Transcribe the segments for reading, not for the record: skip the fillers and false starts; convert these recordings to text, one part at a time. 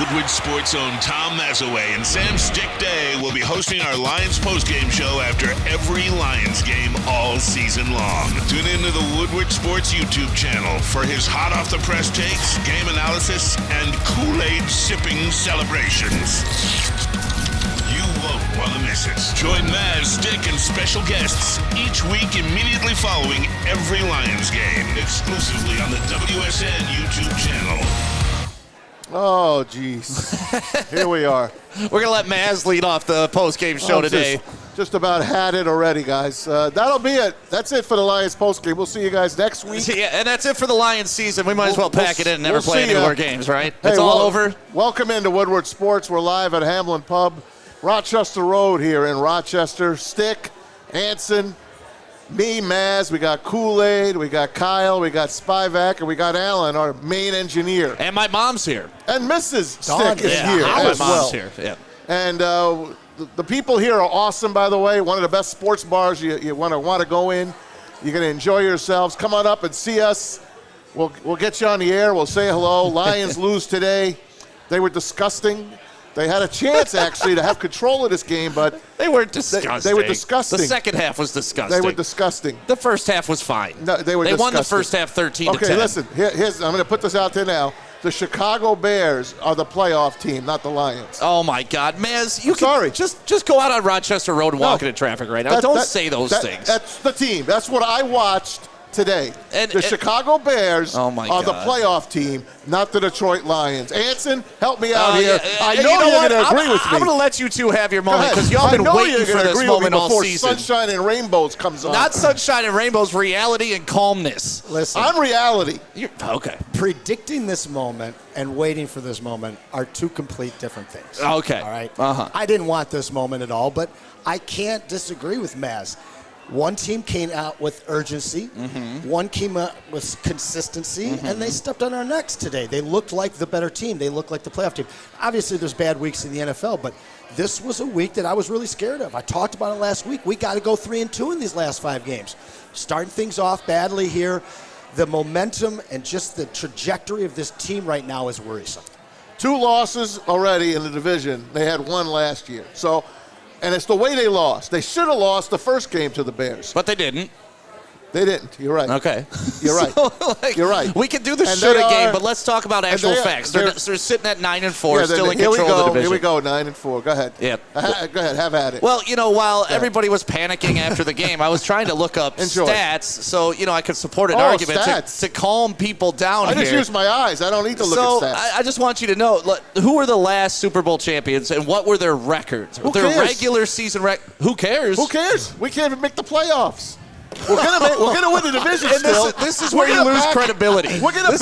Woodward Sports' own Tom Mazaway and Sam Stick Day will be hosting our Lions postgame show after every Lions game all season long. Tune into the Woodward Sports YouTube channel for his hot-off-the-press takes, game analysis, and Kool-Aid sipping celebrations. You won't want to miss it. Join Maz, Stick, and special guests each week immediately following every Lions game, exclusively on the WSN YouTube channel. Oh, jeez. Here we are. We're going to let Maz lead off the post-game show today. Just about had it already, guys. That'll be it. That's it for the Lions post-game. We'll see you guys next week. Yeah, and that's it for the Lions season. We might as well pack it in and never play any more games, right? Hey, it's all over. Welcome into Woodward Sports. We're live at Hamlin Pub, Rochester Road here in Rochester. Stick, Anson, me, Maz, we got Kool-Aid, we got Kyle, we got Spivak, and we got Alan, our main engineer. And my mom's here. And Mrs. Stick is here as well. Here. Yeah. And the people here are awesome, by the way. One of the best sports bars you want to go in. You're going to enjoy yourselves. Come on up and see us. We'll get you on the air. We'll say hello. Lions lose today. They were disgusting. They had a chance, actually, to have control of this game, but they were disgusting. They were disgusting. The second half was disgusting. They were disgusting. The first half was fine. No, they won the first half 13-10. Okay, listen. Here's I'm going to put this out there now. The Chicago Bears are the playoff team, not the Lions. Oh, my God. Maz, just go out on Rochester Road and walk into traffic right now. Don't say those things. That's the team. That's what I watched today. The Chicago Bears are the playoff team, not the Detroit Lions. Anson, help me out here. I know you're going to agree with me. I'm going to let you two have your moment because y'all been waiting for this moment all season. Sunshine and Rainbows comes on. Not sunshine and rainbows, reality and calmness. Listen, I'm reality. Okay. Predicting this moment and waiting for this moment are two complete different things. Okay. All right? Uh-huh. I didn't want this moment at all, but I can't disagree with Maz. One team came out with urgency. Mm-hmm. One came out with consistency, and they stepped on our necks today. They looked like the better team. They looked like the playoff team. Obviously, there's bad weeks in the NFL, but this was a week that I was really scared of. I talked about it last week. We got to go 3-2 in these last 5 games. Starting things off badly here. The momentum and just the trajectory of this team right now is worrisome. 2 losses already in the division. They had 1 last year. And it's the way they lost. They should have lost the first game to the Bears. But they didn't. They didn't. You're right. Okay. You're right. You're right. We can do the shoulda game, but let's talk about actual facts. They're sitting at 9-4, still in control of the division. Here we go, 9-4. Go ahead. Yeah. Go ahead. Have at it. Well, while everybody was panicking after the game, I was trying to look up stats so, I could support an argument to calm people down here. I just use my eyes. I don't need to look at stats. I just want you to know, who were the last Super Bowl champions and what were their records? Their regular season record. Who cares? Who cares? We can't even make the playoffs. We're gonna win the division still. This is where you lose credibility. We're gonna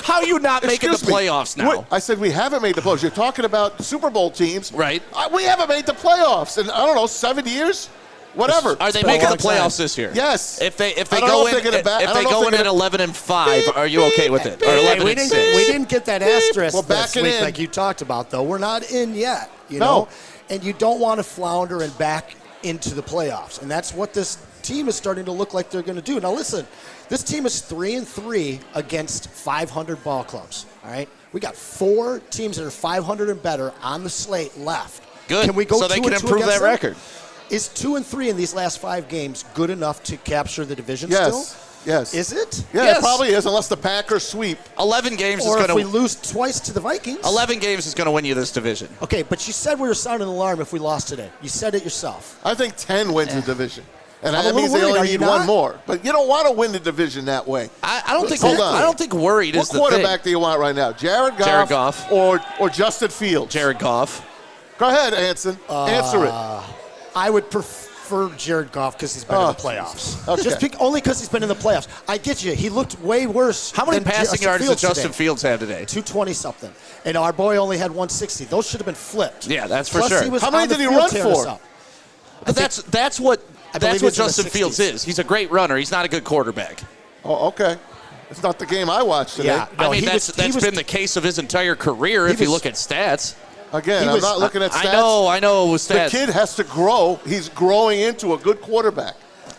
how are you not making the playoffs now? I said we haven't made the playoffs. You're talking about Super Bowl teams, right? We haven't made the playoffs in 7 years. Whatever. Are they making the playoffs this year? Yes. If they go in at 11-5, are you okay with it? Or 11-6? We didn't get that asterisk this week like you talked about, though. We're not in yet. You know, and you don't want to flounder and back into the playoffs, and that's what this team is starting to look like they're going to do. Now, listen, this team is 3-3 against 500 ball clubs. All right, we got 4 teams that are 500 and better on the slate left. Good. Can we go so they can improve that record? Is 2-3 in these last 5 games good enough to capture the division still? Yes. Is it? Yeah, yes. It probably is, unless the Packers sweep. 11 games or is going to. Or if we lose twice to the Vikings. 11 games is going to win you this division. Okay, but you said we were sounding an alarm if we lost today. You said it yourself. I think 10 wins the division. And that means they only need 1 more. But you don't want to win the division that way. I don't think worried is the thing. What quarterback do you want right now? Jared Goff. Or Justin Fields? Jared Goff. Go ahead, Anson. Answer it. I would prefer Jared Goff because he's been in the playoffs. Okay. Only because he's been in the playoffs. I get you. He looked way worse. How many passing yards did Justin Fields have today? 220-something. And our boy only had 160. Those should have been flipped. Yeah, that's for sure. How many did he run for? But that's what Justin Fields is. He's a great runner. He's not a good quarterback. Oh, okay. It's not the game I watched today. Yeah, no, that's been the case of his entire career if you look at stats. Again, I'm not looking at stats. I know with stats. The kid has to grow. He's growing into a good quarterback.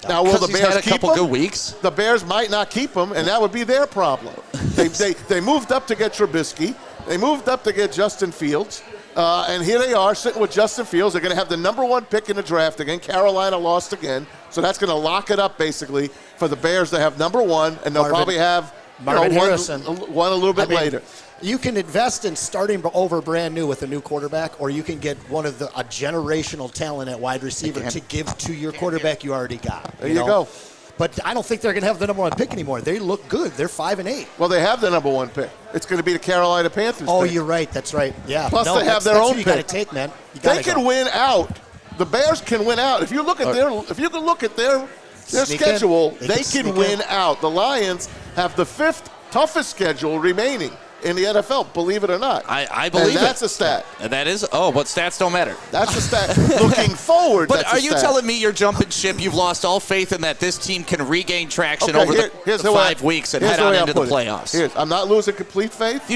Now, will the Bears keep him? Couple good weeks. The Bears might not keep him, and that would be their problem. They moved up to get Trubisky. They moved up to get Justin Fields. And here they are sitting with Justin Fields. They're going to have the number 1 pick in the draft again. Carolina lost again. So that's going to lock it up, basically, for the Bears to have number 1. And they'll probably have Marvin Harrison. one a little bit later. You can invest in starting over brand new with a new quarterback, or you can get a generational talent at wide receiver to give to your quarterback you already got. There you go. But I don't think they're going to have the number 1 pick anymore. They look good. They're 5-8. Well, they have the number 1 pick. It's going to be the Carolina Panthers. Oh, pick. You're right. That's right. Yeah. Plus, they have their own pick. You got to take, man. They can win out. The Bears can win out. If you look at their schedule, they can win out. The Lions have the 5th toughest schedule remaining in the NFL, believe it or not. I believe that's a stat. And that is, but stats don't matter. That's a stat. Looking forward, but are you telling me you're jumping ship? You've lost all faith in that this team can regain traction over the 5 weeks and head on into the playoffs? I'm not losing complete faith.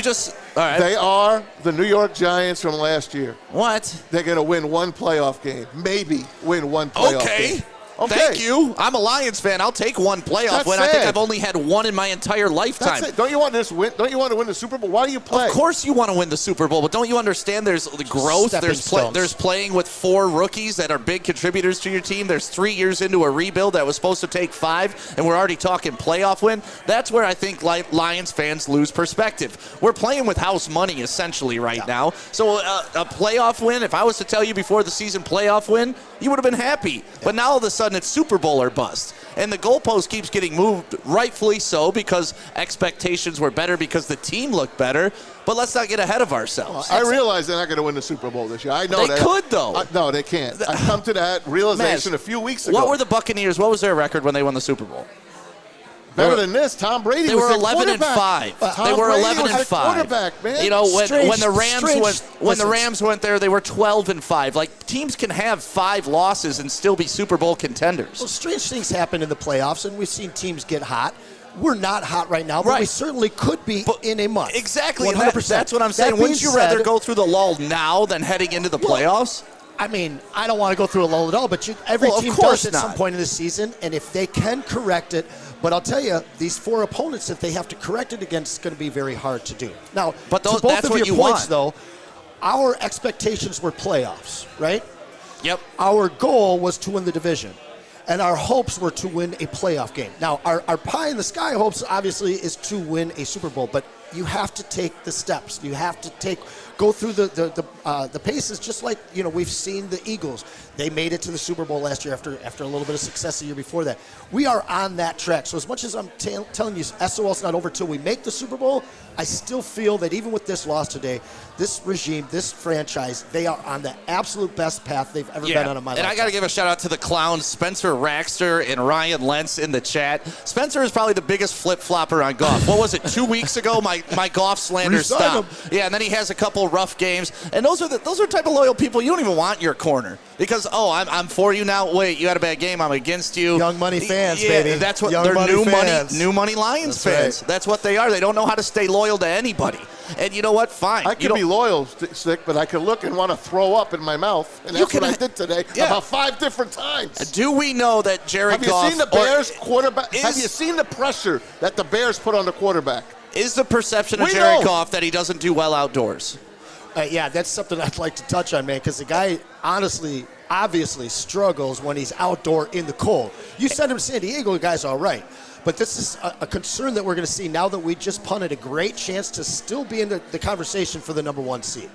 All right. They are the New York Giants from last year. What? They're going to win 1 playoff game. Maybe win 1 playoff game. Okay. Thank you. I'm a Lions fan. I'll take 1 playoff win. I think I've only had 1 in my entire lifetime. That's it. Don't you want to win? Don't you want to win the Super Bowl? Why do you play? Of course you want to win the Super Bowl, but don't you understand there's the growth? There's playing with 4 rookies that are big contributors to your team. There's 3 years into a rebuild that was supposed to take 5, and we're already talking playoff win. That's where I think Lions fans lose perspective. We're playing with house money essentially right now. So a playoff win, if I was to tell you before the season playoff win, you would have been happy. But now all of a sudden it's Super Bowl or bust. And the goalpost keeps getting moved, rightfully so, because expectations were better because the team looked better. But let's not get ahead of ourselves. I realize they're not going to win the Super Bowl this year. I know they could, though. No, they can't. I come to that realization a few weeks ago. What were the Buccaneers? What was their record when they won the Super Bowl? Better than this, Tom Brady. They were 11-5. They were 11-5. Quarterback, man. You know, when the Rams went there, they were 12-5. Like, teams can have 5 losses and still be Super Bowl contenders. Well, strange things happen in the playoffs, and we've seen teams get hot. We're not hot right now, but we certainly could be in a month. Exactly. 100%. That's what I'm saying. Wouldn't you rather go through the lull now than heading into the playoffs? I mean, I don't want to go through a lull at all, but every team does at some point in the season, and if they can correct it. But I'll tell you, these 4 opponents that they have to correct it against is going to be very hard to do. Now, but to both of your points, though, our expectations were playoffs, right? Yep. Our goal was to win the division, and our hopes were to win a playoff game. Now, our pie in the sky hopes, obviously, is to win a Super Bowl, but you have to take the steps. You have to go through the paces, just like we've seen the Eagles. They made it to the Super Bowl last year after a little bit of success the year before that. We are on that track. So as much as I'm telling you, SOL's not over till we make the Super Bowl, I still feel that even with this loss today, this regime, this franchise, they are on the absolute best path they've ever been on in my life. And I got to give a shout out to the clowns, Spencer Raxter and Ryan Lentz in the chat. Spencer is probably the biggest flip-flopper on golf. What was it, 2 weeks ago? My golf slander stopped. Yeah, and then he has a couple rough games. And those are the type of loyal people you don't even want in your corner. Because, I'm for you now. Wait, you had a bad game. I'm against you. Young money fans, baby. That's what they're new money Lions fans. Right. That's what they are. They don't know how to stay loyal to anybody. And you know what? Fine. I can be loyal, Stick, but I can look and want to throw up in my mouth. And that's what I did today about 5 different times. Do we know that Jared Goff... Have you seen the Bears quarterback? Have you seen the pressure that the Bears put on the quarterback? Is the perception of Jared Goff that he doesn't do well outdoors? Yeah, that's something I'd like to touch on, man, because the guy obviously struggles when he's outdoor in the cold. You send him to San Diego, the guy's all right. But this is a concern that we're going to see now that we just punted a great chance to still be in the conversation for the number 1 seed.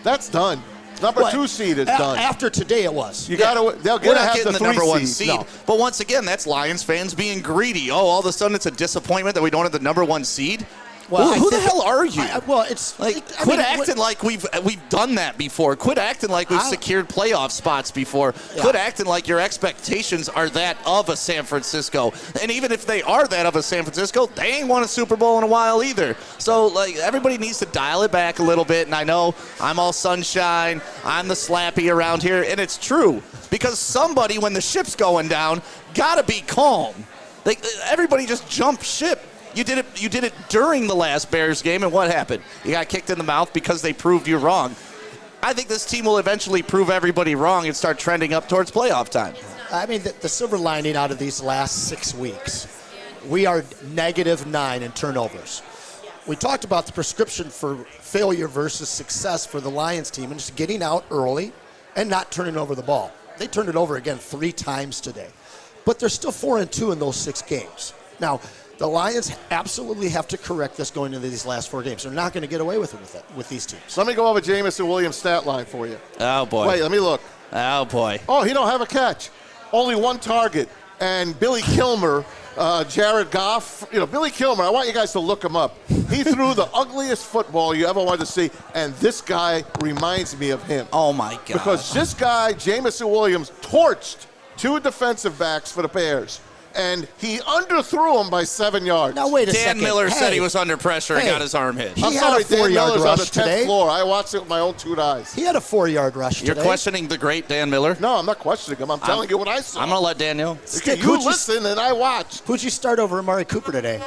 That's done. Number 2 seed is done. After today, it was. They'll get the number 1 seed. No. But once again, that's Lions fans being greedy. All of a sudden it's a disappointment that we don't have the number 1 seed. Well, who the hell are you? Quit acting like we've done that before. Quit acting like we've secured playoff spots before. Yeah. Quit acting like your expectations are that of a San Francisco. And even if they are that of a San Francisco, they ain't won a Super Bowl in a while either. So, everybody needs to dial it back a little bit. And I know I'm all sunshine. I'm the slappy around here. And it's true. Because somebody, when the ship's going down, got to be calm. Everybody just jumped ship. You did it during the last Bears game, and what happened? You got kicked in the mouth because they proved you wrong. I think this team will eventually prove everybody wrong and start trending up towards playoff time. I mean, the silver lining out of these last 6 weeks, we are -9 in turnovers. we talked about the prescription for failure versus success for the Lions team, and just getting out early and not turning over the ball. They turned it over again 3 times today. But they're still 4-2 in those 6 games. Now, the Lions absolutely have to correct this going into these last 4 games. They're not going to get away with it with these teams. Let me go over Jamison Williams' stat line for you. Oh, boy. Wait, let me look. Oh, boy. Oh, he don't have a catch. Only 1 target. And Billy Kilmer, Jared Goff, Billy Kilmer, I want you guys to look him up. He threw the ugliest football you ever wanted to see, and this guy reminds me of him. Oh, my God. Because this guy, Jamison Williams, torched 2 defensive backs for the Bears, and he underthrew him by 7 yards. Now, wait a second. Dan Miller said he was under pressure and got his arm hit. I'm sorry, Dan Miller's on the 10th today. floor. I watched it with my own 2 eyes. He had a 4-yard rush today. You're questioning the great Dan Miller? No, I'm not questioning him. I'm telling you what I saw. I'm going to let Dan know. You listen and I watched. Who'd you start over Amari Cooper today?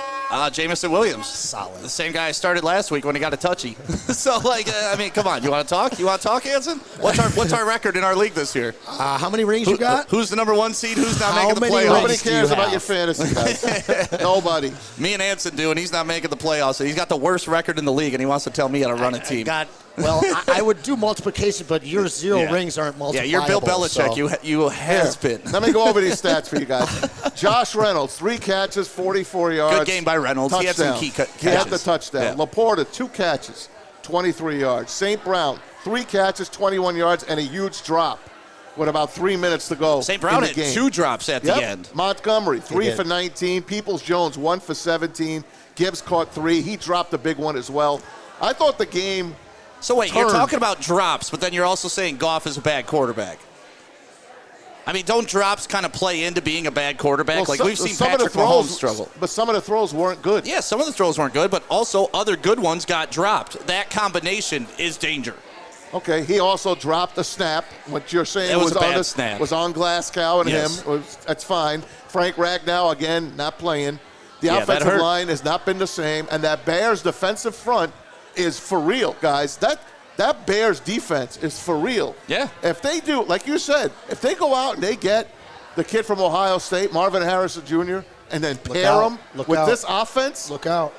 Jamison Williams. Solid. The same guy I started last week when he got a touchy. So, come on. You want to talk? You want to talk, Anson? What's our record in our league this year? How many rings you got? Who's the number 1 seed? Who's not making the playoffs? Nobody cares about your fantasy, guys. Nobody. Me and Anson do, and he's not making the playoffs. He's got the worst record in the league, and he wants to tell me how to run a team. I would do multiplication, but your 0 rings aren't multipliable. Yeah, you're Bill Belichick. So. You has been. Let me go over these stats for you guys. Josh Reynolds, 3 catches, 44 yards. Good game by Reynolds. Touchdown. He had some key catches. He had the touchdown. Yeah. Laporta, 2 catches, 23 yards. St. Brown, 3 catches, 21 yards, and a huge drop with about 3 minutes to go. St. Brown in the had game. 2 drops at the end. Montgomery, 3 for 19. Peoples-Jones, 1 for 17. Gibbs caught 3. He dropped a big one as well. I thought the game... So wait, you're talking about drops, but then you're also saying Goff is a bad quarterback. I mean, don't drops kind of play into being a bad quarterback? Well, we've seen Patrick Mahomes struggle. But some of the throws weren't good. Yeah, some of the throws weren't good, but also other good ones got dropped. That combination is danger. Okay, he also dropped a snap. What you're saying was a bad snap. Was on Glasgow and Yes. him. That's fine. Frank Ragnow, again, not playing. The offensive line has not been the same, and that Bears defensive front is for real, guys. That Bears defense is for real. Yeah. If they do, like you said, if they go out and they get the kid from Ohio State, Marvin Harrison Jr., and then pair him with this offense, Look out.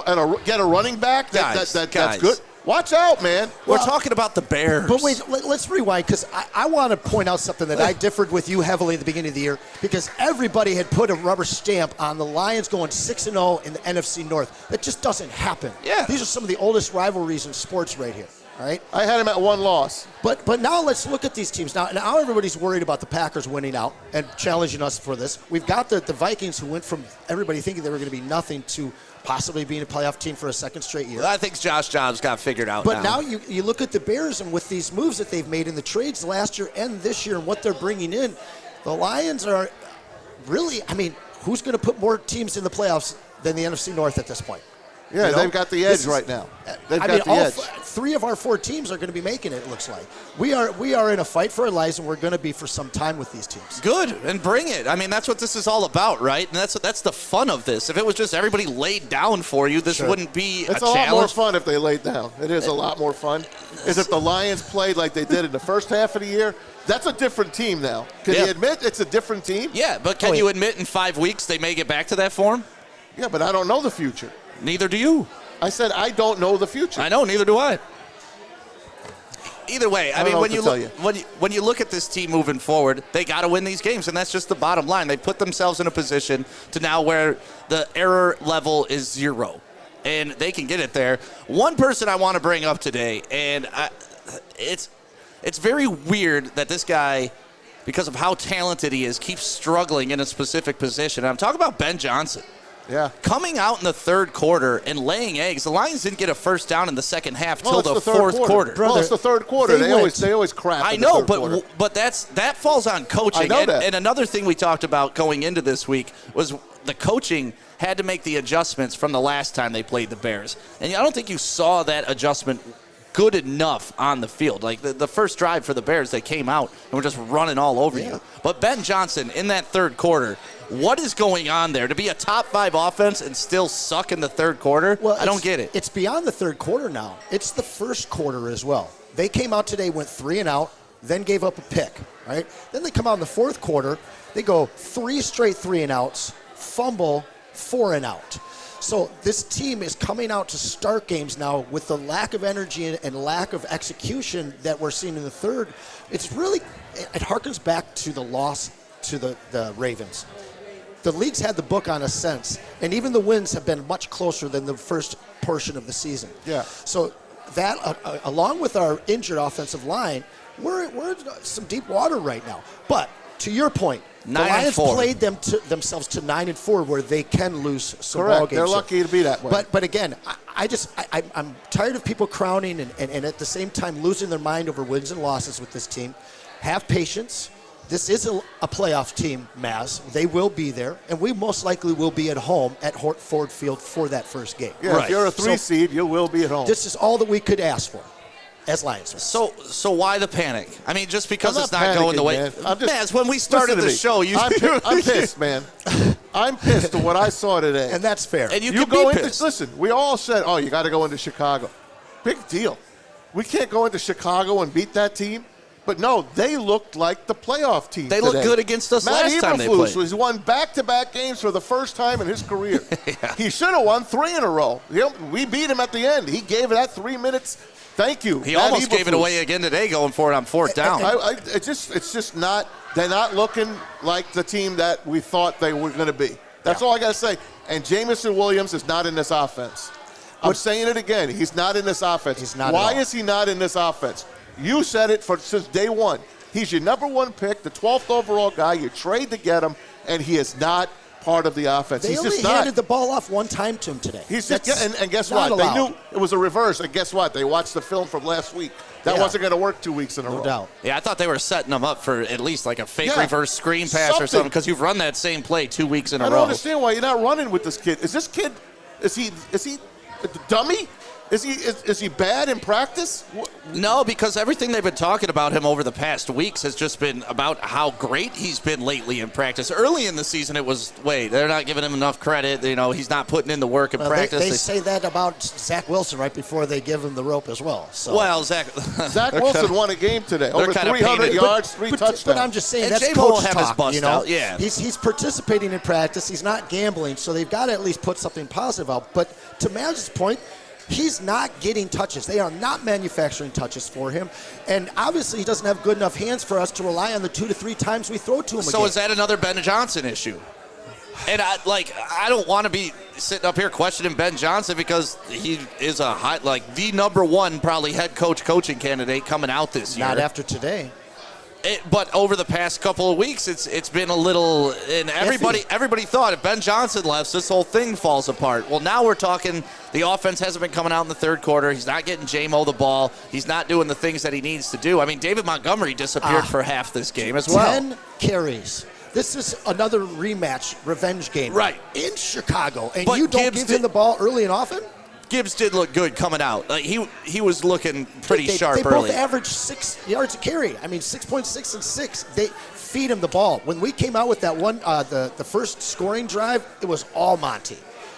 and get a running back Guys. that's good. Watch out, man. We're talking about the Bears. But wait, let's rewind, because I want to point out something that I differed with you heavily at the beginning of the year, because everybody had put a rubber stamp on the Lions going 6-0 in the NFC North. That just doesn't happen. Yeah. These are some of the oldest rivalries in sports right here. All right? I had him at 1 loss. But now let's look at these teams. Now everybody's worried about the Packers winning out and challenging us for this. We've got the Vikings, who went from everybody thinking they were going to be nothing to possibly being a playoff team for a 2nd straight year. I think Josh Jobs got figured out But now you look at the Bears, and with these moves that they've made in the trades last year and this year and what they're bringing in, the Lions are really, who's going to put more teams in the playoffs than the NFC North at this point? Yeah, they've got the edge right now. They've got the edge. 3 of our 4 teams are going to be making it looks like. We are in a fight for our lives, and we're going to be for some time with these teams. Good, and bring it. I mean, that's what this is all about, right? And that's the fun of this. If it was just everybody laid down for you, this wouldn't be It's a a lot challenge. more fun if they laid down. It is a lot more fun. Is if the Lions played like they did in the first half of the year, that's a different team now. Can you admit it's a different team? Yeah, but can you admit in 5 weeks they may get back to that form? Yeah, but I don't know the future. Neither do you. I said I don't know the future. I know, neither do I. Either way, when you look at this team moving forward, they got to win these games, and that's just the bottom line. They put themselves in a position to now where the error level is 0, and they can get it there. One person I want to bring up today, and it's very weird that this guy, because of how talented he is, keeps struggling in a specific position. And I'm talking about Ben Johnson. Yeah. Coming out in the 3rd quarter and laying eggs. The Lions didn't get a first down in the second half till the 4th quarter. Well, it's the 3rd quarter. They always crap. I know, but that falls on coaching. I know that. And another thing we talked about going into this week was the coaching had to make the adjustments from the last time they played the Bears. And I don't think you saw that adjustment good enough on the field. Like the first drive for the Bears, they came out and were just running all over you. But Ben Johnson in that 3rd quarter, what is going on there? To be a top 5 offense and still suck in the 3rd quarter? Well, I don't get it. It's beyond the 3rd quarter now. It's the 1st quarter as well. They came out today, went 3 and out, then gave up a pick, right? Then they come out in the 4th quarter. They go 3 straight 3 and outs, fumble, 4 and out. So this team is coming out to start games now with the lack of energy and lack of execution that we're seeing in the third. It harkens back to the loss to the Ravens. The league's had the book on us since, and even the wins have been much closer than the first portion of the season. Yeah. So that, along with our injured offensive line, we're in some deep water right now. But to your point, the Lions played themselves to 9-4, where they can lose some ball games. They're lucky to be that way. But again, I'm tired of people crowning and at the same time losing their mind over wins and losses with this team. Have patience. This is a playoff team, Maz. They will be there, and we most likely will be at home at Ford Field for that first game. Yeah, if you're a 3 seed, you will be at home. This is all that we could ask for as Lions fans. So why the panic? I mean, just because I'm it's not going the way. Maz, when we started the show, I'm pissed, man. I'm pissed at what I saw today. And that's fair. And you go into pissed. Listen, we all said, oh, you got to go into Chicago. Big deal. We can't go into Chicago and beat that team. But no, they looked like the playoff team. They looked good against us last time they played. He's won back-to-back games for the first time in his career. Yeah. He should have won 3 in a row. We beat him at the end. He gave that 3 minutes. Thank you. He almost gave it away again today, going for it on 4th down. It's just not. They're not looking like the team that we thought they were going to be. That's all I got to say. And Jamison Williams is not in this offense. I'm saying it again. He's not in this offense. He's not. Why is he not in this offense? You said it since day one. He's your number 1 pick, the 12th overall guy. You trade to get him, and he is not part of the offense. They only handed the ball off 1 time to him today. And guess what? They knew it was a reverse. And guess what? They watched the film from last week. That wasn't going to work 2 weeks in a row. No doubt. Yeah, I thought they were setting them up for at least like a fake reverse screen pass or something, because you've run that same play 2 weeks in a row. I don't understand why you're not running with this kid. Is he a dummy? Is he bad in practice? No, because everything they've been talking about him over the past weeks has just been about how great he's been lately in practice. Early in the season, it was, they're not giving him enough credit. He's not putting in the work in practice. They say that about Zach Wilson right before they give him the rope as well. So. Well, Zach Wilson won a game today. Over 300 yards, 3 touchdowns. But I'm just saying, and that's coach will have talk, his bust out. Yeah. He's participating in practice. He's not gambling, so they've got to at least put something positive out. But to Maz's point, he's not getting touches. They are not manufacturing touches for him. And obviously he doesn't have good enough hands for us to rely on the 2 to 3 times we throw to him So is that another Ben Johnson issue? And I don't want to be sitting up here questioning Ben Johnson, because he is the number 1 probably head coaching candidate coming out this year. Not after today. But over the past couple of weeks, it's been a little, and everybody thought if Ben Johnson left, this whole thing falls apart. Well, now we're talking the offense hasn't been coming out in the third quarter. He's not getting J-Mo the ball. He's not doing the things that he needs to do. I mean, David Montgomery disappeared for half this game as well. 10 carries. This is another rematch, revenge game. Right. In Chicago. And but you don't give him the ball early and often? Gibbs did look good coming out. He was looking pretty sharp early. They both averaged 6 yards a carry. I mean, 6.6 and 6. They feed him the ball. When we came out with that one, the first scoring drive, it was all Monty.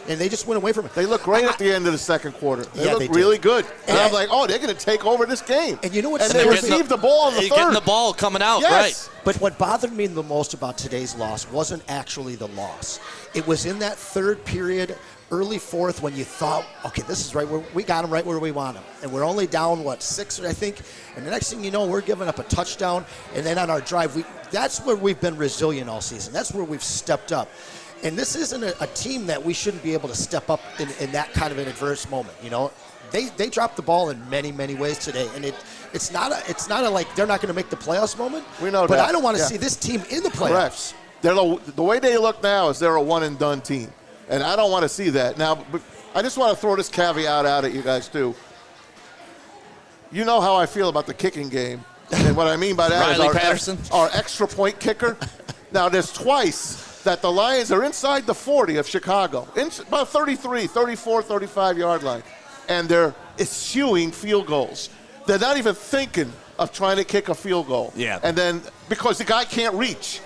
And they just went away from it. They looked great at the end of the second quarter. They looked really good. And I'm like, they're going to take over this game. And you know what? And they received the ball in the third. Getting the ball coming out, right. But what bothered me the most about today's loss wasn't actually the loss. It was in that third period, early fourth, when you thought, okay, this is right where we got him right where we want him. And we're only down, 6, I think. And the next thing you know, we're giving up a touchdown. And then on our drive, that's where we've been resilient all season. That's where we've stepped up. And this isn't a team that we shouldn't be able to step up in that kind of an adverse moment. They dropped the ball in many, many ways today. And it's not a like they're not going to make the playoffs moment. We know but that. I don't want to see this team in the playoffs. Correct. The way they look now is they're a one-and-done team. And I don't want to see that. Now, but I just want to throw this caveat out at you guys, too. You know how I feel about the kicking game. And what I mean by that is our extra point kicker. Now, there's twice that the Lions are inside the 40 of Chicago, about 33, 34, 35-yard line. And they're eschewing field goals. They're not even thinking of trying to kick a field goal. Yeah. And then, because the guy can't reach.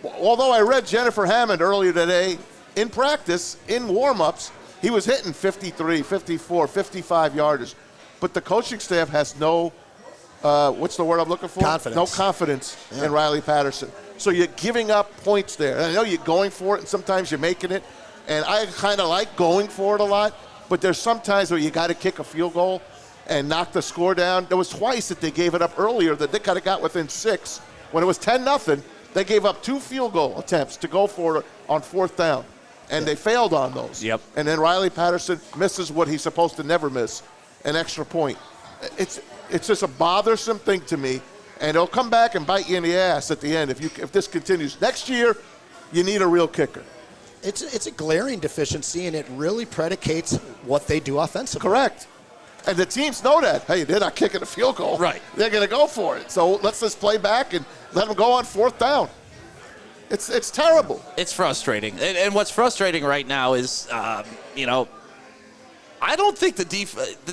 Although I read Jennifer Hammond earlier today, in practice, in warm-ups, he was hitting 53, 54, 55 yarders. But the coaching staff has no, what's the word I'm looking for? Confidence. No confidence in Riley Patterson. So you're giving up points there. And I know you're going for it, and sometimes you're making it. And I kind of like going for it a lot, but there's some times where you got to kick a field goal and knock the score down. There was twice that they gave it up earlier that they could have got within 6. When it was 10-0, they gave up 2 field goal attempts to go for it on 4th down, and they failed on those. Yep. And then Riley Patterson misses what he's supposed to never miss, an extra point. It's just a bothersome thing to me, and it'll come back and bite you in the ass at the end if this continues. Next year, you need a real kicker. It's a glaring deficiency, and it really predicates what they do offensively. Correct. And the teams know that. Hey, they're not kicking a field goal. Right. They're going to go for it. So let's just play back and let them go on 4th down. It's terrible. It's frustrating. And what's frustrating right now is, I don't think the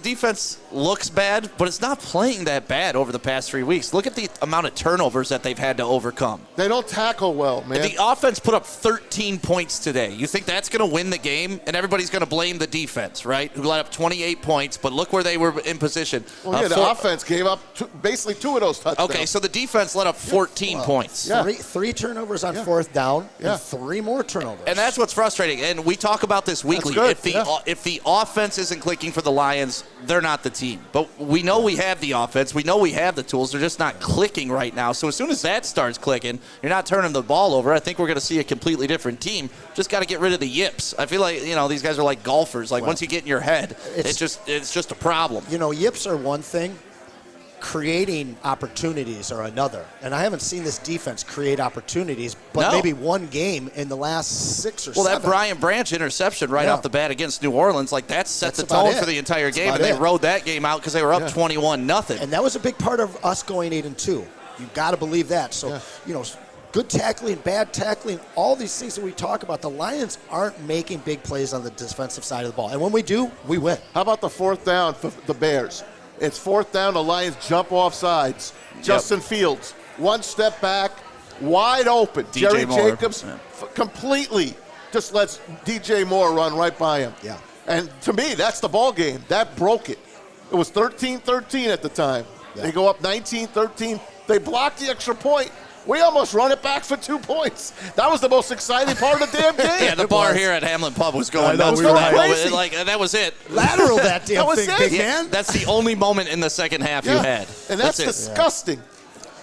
defense looks bad, but it's not playing that bad over the past 3 weeks. Look at the amount of turnovers that they've had to overcome. They don't tackle well, man. And the offense put up 13 points today. You think that's going to win the game? And everybody's going to blame the defense, right? Who let up 28 points, but look where they were in position. Well, the offense gave up basically 2 of those touchdowns. Okay, so the defense let up 14 points. Yeah. Three turnovers on 4th down and 3 more turnovers. And that's what's frustrating. And we talk about this weekly. That's good. If the offense isn't clicking for the Lions, they're not the team. But we know we have the offense. We know we have the tools. They're just not clicking right now. So as soon as that starts clicking, you're not turning the ball over. I think we're going to see a completely different team. Just got to get rid of the yips. I feel like, these guys are like golfers. Like, once you get in your head, it's just a problem. Yips are one thing. Creating opportunities are another. And I haven't seen this defense create opportunities, but maybe one game in the last 6 or 7. Well, that Brian Branch interception right off the bat against New Orleans, that set the tone for the entire game, and they rode that game out because they were up 21-0. And that was a big part of us going 8-2. You've got to believe that. So, good tackling, bad tackling, all these things that we talk about, the Lions aren't making big plays on the defensive side of the ball. And when we do, we win. How about the 4th down for the Bears? It's 4th down, the Lions jump off sides. Justin Fields, 1 step back, wide open. Jerry Moore. Jacobs completely just lets DJ Moore run right by him. Yeah. And to me, that's the ball game. That broke it. It was 13-13 at the time. Yeah. They go up 19-13. They block the extra point. We almost run it back for 2 points. That was the most exciting part of the damn game. Yeah, the bar here at Hamlin Pub was going nuts. That was it. Lateral that damn that thing, big man. That's the only moment in the second half you had. And that's disgusting.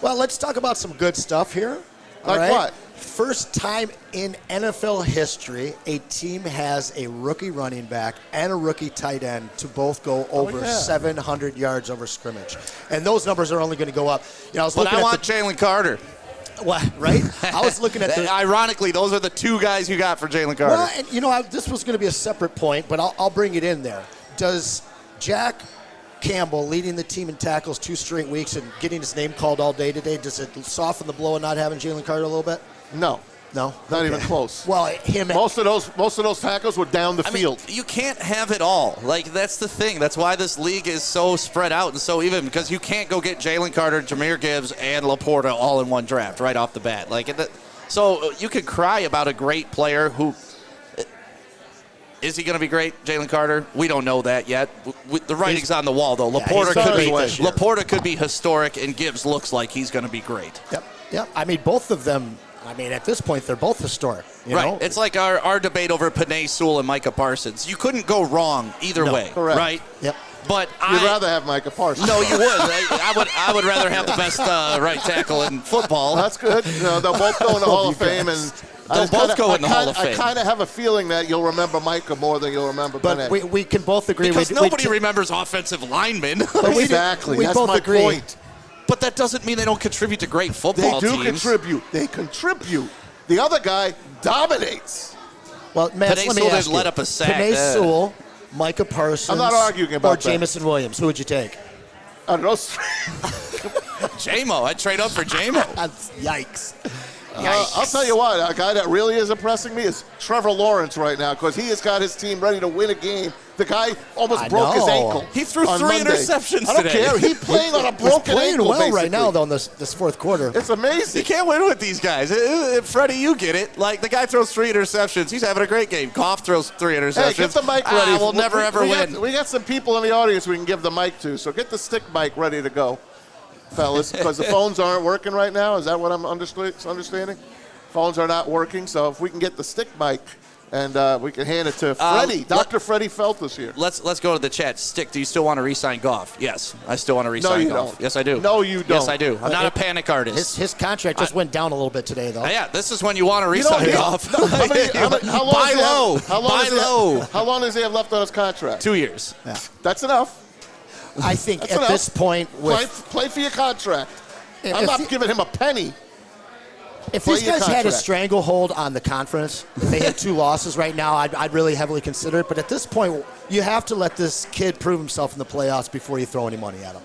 Well, let's talk about some good stuff here. Like what? First time in NFL history, a team has a rookie running back and a rookie tight end to both go over 700 yards over scrimmage. And those numbers are only going to go up. I want Jalen Carter. What, right? I was looking at ironically, those are the 2 guys you got for Jalen Carter. Well, and this was going to be a separate point, but I'll bring it in there. Does Jack Campbell leading the team in tackles 2 straight weeks and getting his name called all day today, does it soften the blow of not having Jalen Carter a little bit? No. Not even close. Well, most of those tackles were down the field. You can't have it all. That's the thing. That's why this league is so spread out and so even, because you can't go get Jalen Carter, Jahmyr Gibbs, and Laporta all in one draft right off the bat. So you could cry about a great player who. Is he going to be great, Jalen Carter? We don't know that yet. The writing's on the wall, though. Laporta could be historic, and Gibbs looks like he's going to be great. Yep. I mean, both of them. At this point, they're both historic. You know? It's like our debate over Penei Sewell and Micah Parsons. You couldn't go wrong either way, correct. right? Yep. But You'd rather have Micah Parsons. No, you would. I would rather have the best right tackle in football. That's good. They'll both go in the Hall of Fame, and they'll both go in the Hall of Fame. I kind of have a feeling that you'll remember Micah more than you'll remember Penei. But we can both agree. Because nobody remembers offensive linemen. Exactly. We That's both my agree. point. But that doesn't mean they don't contribute to great football teams. They contribute. The other guy dominates. Well, Matt, Penei let me Sewell ask didn't you. let up a sack. Penei Sewell, Micah Parsons, I'm not arguing about or that. Jamison Williams. Who would you take? I don't know. J-Mo. I'd trade up for J-Mo. Yikes. I'll tell you what, a guy that really is impressing me is Trevor Lawrence right now, because he has got his team ready to win a game. The guy almost broke his ankle. He threw 3 interceptions I don't today. care. He's playing on a broken playing ankle, well basically. right now, though, in this fourth quarter. It's amazing. You can't win with these guys. Freddie, you get it. The guy throws 3 interceptions. He's having a great game. Goff throws 3 interceptions. Hey, get the mic ready. We'll never, ever win. We got some people in the audience we can give the mic to, so get the stick mic ready to go, fellas, because the phones aren't working right now. Is that what I'm understanding? Phones are not working, so if we can get the stick mic And we can hand it to Freddie. Dr. Freddie Felt this year. Let's go to the chat. Stick, do you still want to re-sign Goff? Yes, I still want to re-sign Goff. Don't. Yes, I do. No, you don't. Yes, I do. I'm not a panic artist. His contract just went down a little bit today, though. Yeah, this is when you want to re-sign Goff. Buy low. Buy low. How long does he have left on his contract? 2 years. Yeah. That's enough. I think at this point, play for your contract. I'm not giving him a penny. If these guys had a stranglehold on the conference, if they had 2 losses right now, I'd really heavily consider it. But at this point, you have to let this kid prove himself in the playoffs before you throw any money at him.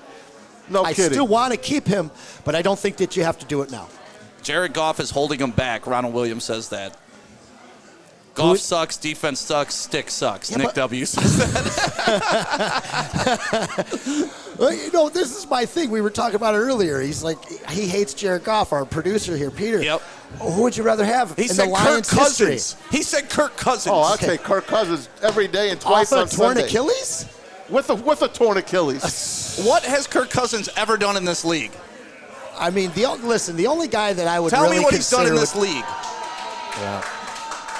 No kidding. I still want to keep him, but I don't think that you have to do it now. Jared Goff is holding him back. Ronald Williams says that. Goff sucks, defense sucks, stick sucks. Nick W. says that. Well, this is my thing. We were talking about it earlier. He's like, he hates Jared Goff, our producer here, Peter. Yep. Who would you rather have in the Lions' history? He said Kirk Cousins. Oh, I'd take Kirk Cousins every day and twice on Sunday. Off a torn Achilles? With a torn Achilles. What has Kirk Cousins ever done in this league? I mean, the only guy that I would Tell really me what he's done in this league. Yeah.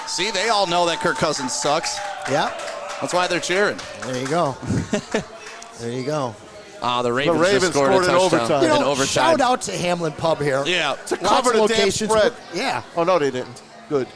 See, they all know that Kirk Cousins sucks. Yeah. That's why they're cheering. There you go. There you go. The Ravens just scored a touchdown in overtime. Shout out to Hamlin Pub here. Yeah. To cover the damn spread. Yeah. Oh, no, they didn't. Good.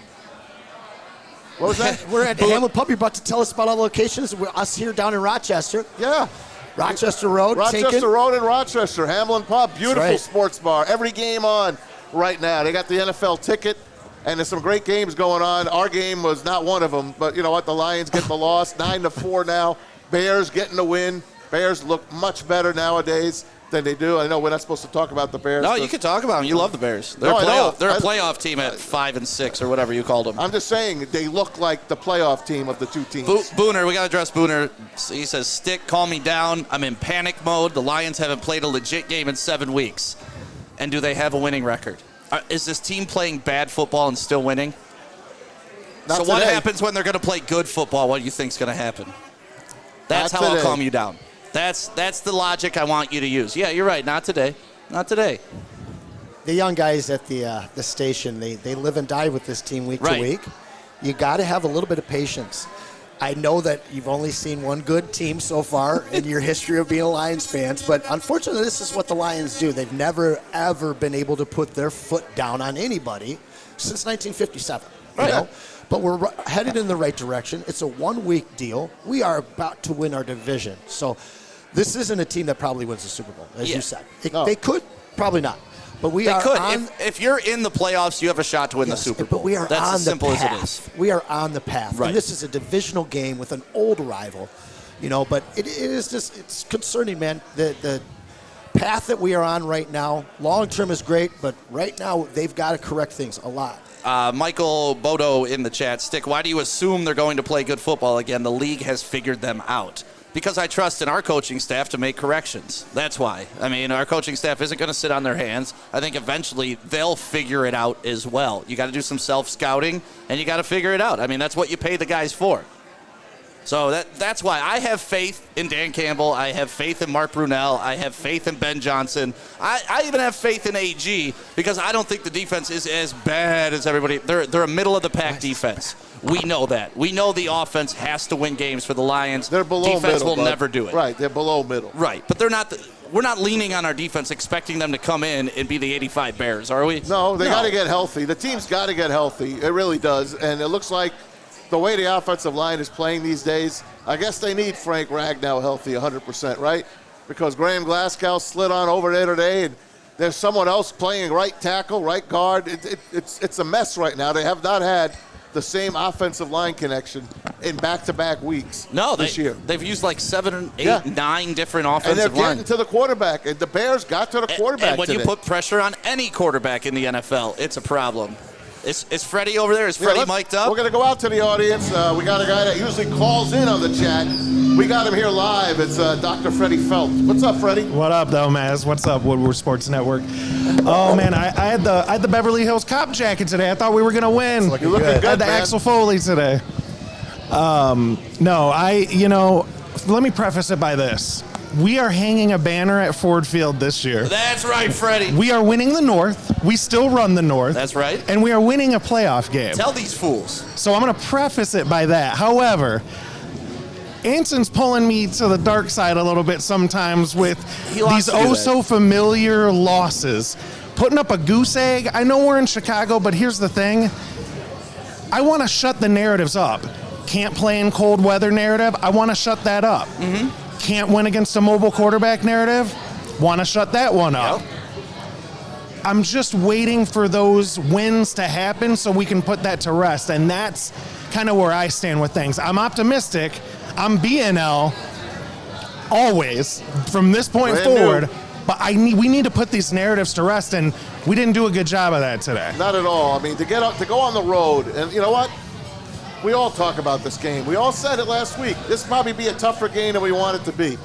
What was that? We're at Hamlin Pub. You're about to tell us about all the locations. We're us here down in Rochester. Yeah. Rochester Road. Rochester Road in Rochester. Hamlin Pub. Beautiful sports bar. Every game on right now. They got the NFL ticket, and there's some great games going on. Our game was not one of them, but you know what? The Lions get the loss. 9-4 now. Bears getting the win. Bears look much better nowadays than they do. I know we're not supposed to talk about the Bears. No, you can talk about them. You love the Bears. They're a playoff team at 5 and 6 or whatever you called them. I'm just saying they look like the playoff team of the two teams. Booner, we got to address Booner. He says, Stick, calm me down. I'm in panic mode. The Lions haven't played a legit game in 7 weeks. And do they have a winning record? Is this team playing bad football and still winning? Not so today. What happens when they're going to play good football? What do you think is going to happen? That's how I'll calm you down. That's the logic I want you to use. Yeah, you're right. Not today. Not today. The young guys at the station, they live and die with this team week to week. You got to have a little bit of patience. I know that you've only seen one good team so far in your history of being a Lions fans, but unfortunately this is what the Lions do. They've never, ever been able to put their foot down on anybody since 1957. Right. You know? But we're headed in the right direction. It's a 1-week deal. We are about to win our division. So this isn't a team that probably wins the Super Bowl, as you said. They could, probably not. But we are on, if you're in the playoffs, you have a shot to win the Super Bowl. But we are That's on as simple the as it path. is. We are on the path. Right. And this is a divisional game with an old rival. You know, but it is just, it's concerning, man. The path that we are on right now, long term is great, but right now they've got to correct things a lot. Michael Bodo in the chat. Stick, why do you assume they're going to play good football again? The league has figured them out. Because I trust in our coaching staff to make corrections. That's why. I mean, our coaching staff isn't going to sit on their hands. I think eventually they'll figure it out as well. You got to do some self-scouting, and you got to figure it out. I mean, that's what you pay the guys for. So that's why I have faith in Dan Campbell. I have faith in Mark Brunell. I have faith in Ben Johnson. I even have faith in AG because I don't think the defense is as bad as everybody. They're a middle-of-the-pack defense. We know that. We know the offense has to win games for the Lions. They're below defense middle. Defense will never do it. Right, they're below middle. Right, but they're not. We're not leaning on our defense, expecting them to come in and be the 85 Bears, are we? No, they got to get healthy. The team's got to get healthy. It really does. And it looks like the way the offensive line is playing these days, I guess they need Frank Ragnow healthy 100%, right? Because Graham Glasgow slid on over there today, and there's someone else playing right tackle, right guard. It's a mess right now. They have not had the same offensive line connection in back-to-back weeks this year. They've used like 7, 8, 9 different offensive lines. And they're getting to the quarterback. And the Bears got to the quarterback And when today. you put pressure on any quarterback in the NFL, it's a problem. Is Freddie over there? Is Freddie mic'd up? We're going to go out to the audience. We got a guy that usually calls in on the chat. We got him here live. It's Dr. Freddie Felt. What's up, Freddie? What up, though, Maz? What's up, Woodward Sports Network? Oh, man, I had the Beverly Hills Cop jacket today. I thought we were going to win. You're looking good, I had the man. Axel Foley today. Let me preface it by this. We are hanging a banner at Ford Field this year. That's right, Freddie. We are winning the North. We still run the North. That's right. And we are winning a playoff game. Tell these fools. So I'm going to preface it by that. However, Anson's pulling me to the dark side a little bit sometimes with these oh-so-familiar losses. Putting up a goose egg. I know we're in Chicago, but here's the thing. I want to shut the narratives up. Can't play in cold weather narrative. I want to shut that up. Mm-hmm. Can't win against a mobile quarterback narrative. Want to shut that one up. Yep. I'm just waiting for those wins to happen so we can put that to rest. And that's kind of where I stand with things. I'm optimistic. I'm BNL always from this point forward. But we need to put these narratives to rest, and we didn't do a good job of that today. Not at all. I mean, to go on the road, and you know what? We all talk about this game. We all said it last week. This probably be a tougher game than we want it to be.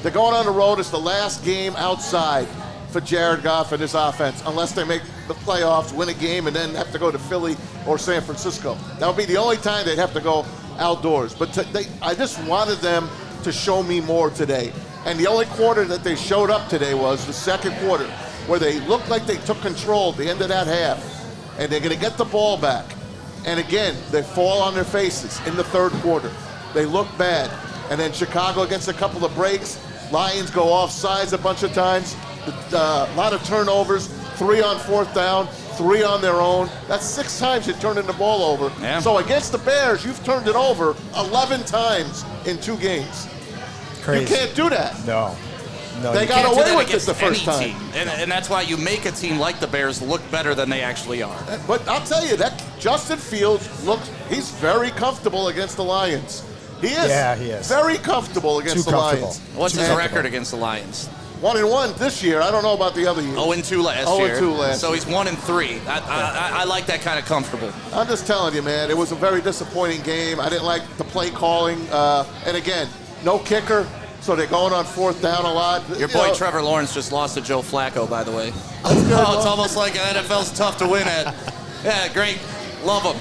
They're going on the road. It's the last game outside for Jared Goff and his offense, unless they make the playoffs, win a game, and then have to go to Philly or San Francisco. That would be the only time they'd have to go outdoors. But I just wanted them to show me more today. And the only quarter that they showed up today was the second quarter, where they looked like they took control at the end of that half. And they're going to get the ball back. And again, they fall on their faces in the third quarter. They look bad. And then Chicago gets a couple of breaks. Lions go off sides a bunch of times. A lot of turnovers, 3 on fourth down, 3 on their own. That's 6 times you're turning the ball over. Yeah. So against the Bears, you've turned it over 11 times in 2 games. Crazy. You can't do that. No. They got away with it the first time. And that's why you make a team like the Bears look better than they actually are. But I'll tell you, that Justin Fields he's very comfortable against the Lions. He is. Yeah, he is. Very comfortable against the Lions. What's his record against the Lions? 1-1 this year. I don't know about the other year. 0-2 last year. 0-2 last year. So he's 1-3. I like that kind of comfortable. I'm just telling you, man, it was a very disappointing game. I didn't like the play calling. And again, no kicker. So they're going on fourth down a lot. Your boy Trevor Lawrence just lost to Joe Flacco, by the way. It's almost like NFL's tough to win at. Yeah, great. Love him.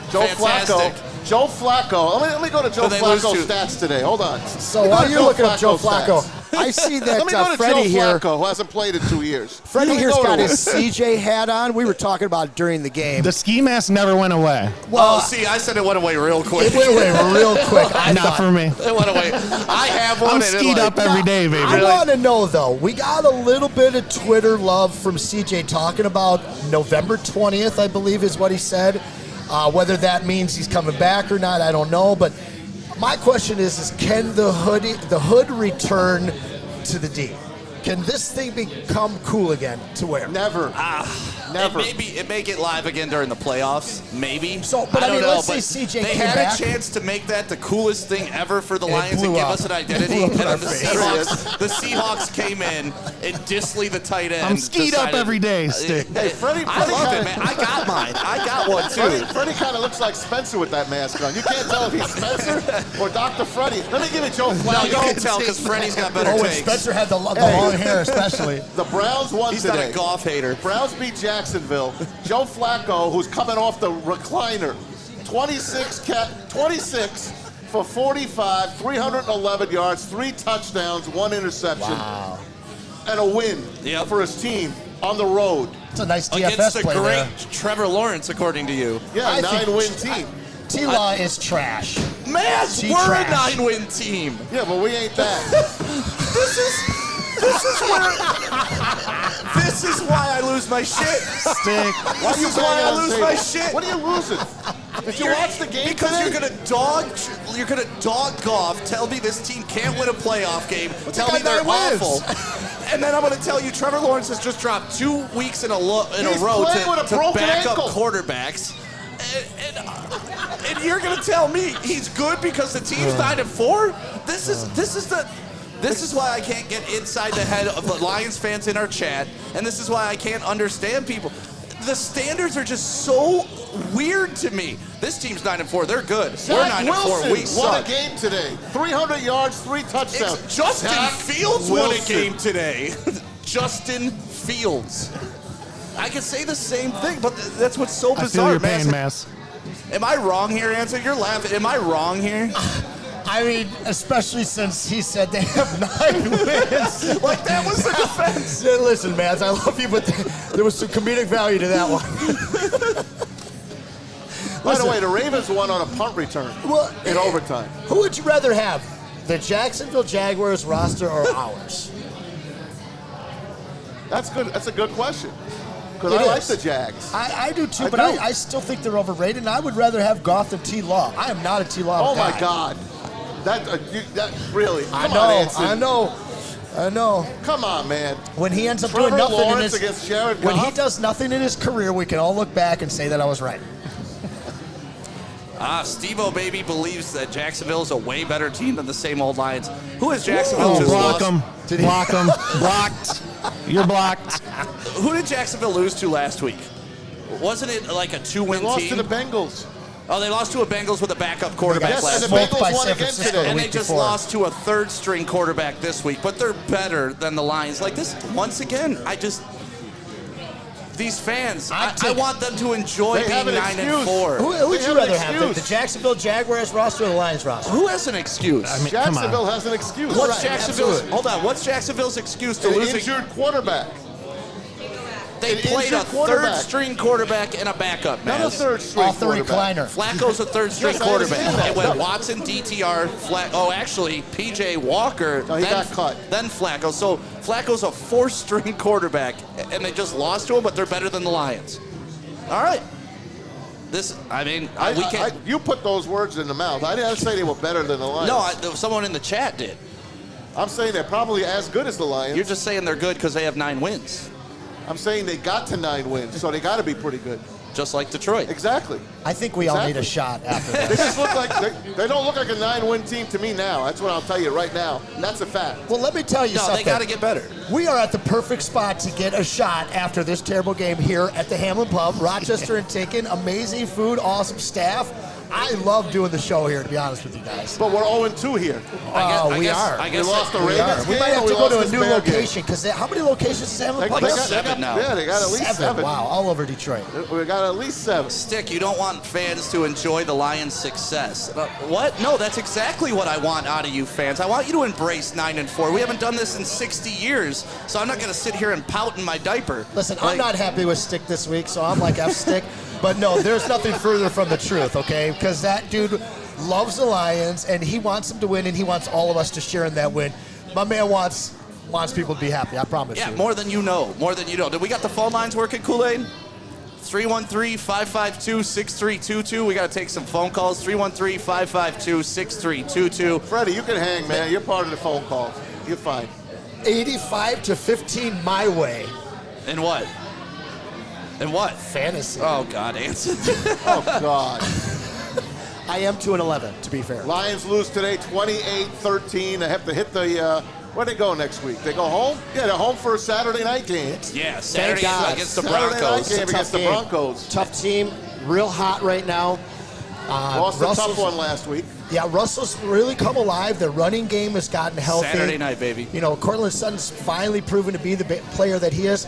Fantastic. Joe Flacco. Let me go to Joe Flacco's stats today. Hold on. So while you're looking up Joe Flacco, I see that Let me go to Freddie Joe here. Flacco, who hasn't played in 2 years. Freddie here's got his CJ hat on. We were talking about it during the game. The ski mask never went away. Well, see, I said it went away real quick. It went away real quick. Not for me. It went away. I have one. I'm skied up every day, baby. I want to know, though, we got a little bit of Twitter love from CJ talking about November 20th, I believe is what he said. Whether that means he's coming back or not, I don't know. But my question is can the hood return to the D? Can this thing become cool again to wear? Never. Never. It may get live again during the playoffs. Maybe. So, but I don't know. Let's say CJ they came had back. a chance to make that the coolest thing ever for the Lions and give us an identity. And then the Seahawks came in and Disley, the tight end. I'm skied up every day, Stick. Hey, Freddie I love it, man. I got mine. I got one, too. Freddie kind of looks like Spencer with that mask on. You can't tell if he's Spencer or Dr. Freddie. Let me give it Joe Flacco. No, you can tell because Freddie's got better and takes. Spencer had the long hair, especially. The Browns won He's today. He's not a golf hater. Browns beat Jacksonville. Joe Flacco, who's coming off the recliner, 26 for 45, 311 yards, 3 touchdowns, 1 interception, and a win for his team on the road. It's a nice DFS against the play great there. Trevor Lawrence, according to you. Yeah, a 9-win team. T-Law is trash. Maz, we're a 9-win team. Yeah, but we ain't that. This is why I lose my shit. Stick. This is why I lose my shit. What are you losing? Did you watch the game Because today? you're gonna dog Goff, tell me this team can't win a playoff game, tell me they're awful. And then I'm gonna tell you Trevor Lawrence has just dropped 2 weeks in a row to back up quarterbacks. And you're gonna tell me he's good because the team's 9-4? This is why I can't get inside the head of the Lions fans in our chat, and this is why I can't understand people. The standards are just so weird to me. This team's 9-4. They're good. We're 9-4. We suck. Won a game today. 300 yards, 3 touchdowns. Justin Fields won a game today. Justin Fields. I could say the same thing, but that's what's so bizarre. I feel your pain, Mass. Am I wrong here, Anson? You're laughing. Am I wrong here? I mean, especially since he said they have 9 wins. Like, that was the defense. Yeah, listen, Maz, I love you, but there was some comedic value to that one. By the way, the Ravens won on a punt return in overtime. Who would you rather have, the Jacksonville Jaguars roster or ours? That's good. That's a good question. Because I like the Jags. I do too, but I still think they're overrated, and I would rather have Goff than T. Law. I am not a T. Law guy. Oh, my God. That really. I know. Come on, man. When he ends up Trevor doing nothing Lawrence against Jared Goff. when he does nothing in his career, we can all look back and say that I was right. Steve-O Baby believes that Jacksonville is a way better team than the same old Lions. Who is Jacksonville just block lost? them. Block them. Blocked. You're blocked. Who did Jacksonville lose to last week? Wasn't it like a 2-win They lost team? to the Bengals. Oh, they lost to a Bengals with a backup quarterback Yes, last and week. the Bengals won again today. And they just lost to a third-string quarterback this week, but they're better than the Lions. Like this, once again, these fans, I want them to enjoy being 9-4. Who would you rather have, the Jacksonville Jaguars roster or the Lions roster? Who has an excuse? I mean, Jacksonville has an excuse. What's What's Jacksonville's excuse to An losing? injured quarterback. They played a third-string quarterback and a backup, man. Not a third-string Author quarterback. recliner. Flacco's a third-string Yes, I understand quarterback. that. It went Watson, DTR, actually, P.J. Walker. No, he got cut. Then Flacco. So Flacco's a fourth-string quarterback, and they just lost to him, but they're better than the Lions. All right. We can't. You put those words in the mouth. I didn't say they were better than the Lions. No, someone in the chat did. I'm saying they're probably as good as the Lions. You're just saying they're good because they have 9 wins. I'm saying they got to 9 wins, so they got to be pretty good. Just like Detroit. Exactly. I think we all need a shot after that. They just look like they don't look like a 9-win team to me now. That's what I'll tell you right now. And that's a fact. Well, let me tell you something. No, they got to get better. We are at the perfect spot to get a shot after this terrible game here at the Hamlin Pub, Rochester and Tinkin. Amazing food, awesome staff. I love doing the show here, to be honest with you guys. But we're 0-2 here. We are. We lost the Ravens game. We might have to go to a new Bear location because how many locations does Hamlin Pub Like have? 7 now. Yeah, they got at least 7. Wow, all over Detroit. We got at least 7. Stick, you don't want fans to enjoy the Lions' success. What? No, that's exactly what I want out of you fans. I want you to embrace 9-4. We haven't done this in 60 years, so I'm not going to sit here and pout in my diaper. Listen, I'm not happy with Stick this week, so I'm like F Stick. But no, there's nothing further from the truth, okay? Because that dude loves the Lions, and he wants them to win, and he wants all of us to share in that win. My man wants people to be happy, I promise you. Yeah, more than you know. More than you know. Did we got the phone lines working, Kool-Aid? 313-552-6322. We got to take some phone calls. 313-552-6322. Freddie, you can hang, man. You're part of the phone calls. You're fine. 85-15 my way. In what? In what? Fantasy. Oh, God, Anson. Oh, God. I am 2-11, to be fair. Lions lose today 28-13. They have to hit the, where they go next week? They go home? Yeah, they're home for a Saturday night game. Yeah, Saturday God. against the Saturday night Broncos. game against the Broncos. Tough team, real hot right now. Lost a tough one last week. Yeah, Russell's really come alive. Their running game has gotten healthy. Saturday night, baby. You know, Cortland Sutton's finally proven to be the player that he is.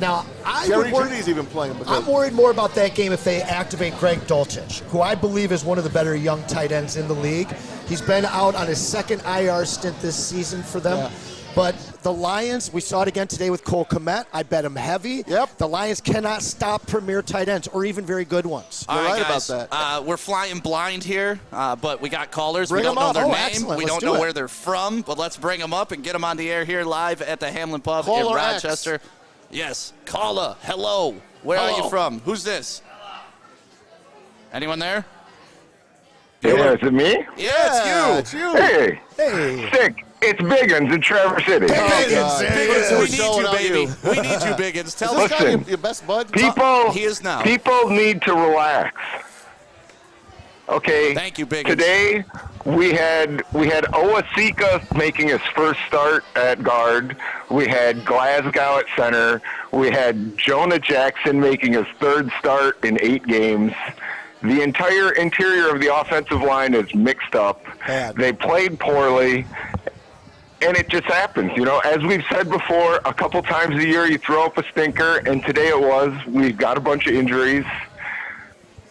Now, Jerry Jeudy's even playing. I'm worried more about that game if they activate Greg Dulcich, who I believe is one of the better young tight ends in the league. He's been out on his second IR stint this season for them. Yeah. But the Lions, we saw it again today with Cole Kmet. I bet him heavy. Yep. The Lions cannot stop premier tight ends or even very good ones. All right, guys, about that. We're flying blind here, but we got callers. Bring we don't know their name. Excellent. We don't know where they're from, but let's bring them up and get them on the air here live at the Hamlin Pub in Rochester. X. Yes, caller, hello. Where are you from? Who's this? Anyone there? Yeah, is it me? Yeah, it's you. Hey. Hey. Stick. It's Biggins in Traverse City. Biggins, we need you, baby. We need you, Biggins. Tell us. Listen, your best bud? He is now. People need to relax. Okay. Thank you, Biggins. Today we had Owasika making his first start at guard. We had Glasgow at center. We had Jonah Jackson making his third start in 8 games. The entire interior of the offensive line is mixed up. Bad. They played poorly. And it just happens, you know. As we've said before, a couple times a year you throw up a stinker, and today it was. We've got a bunch of injuries.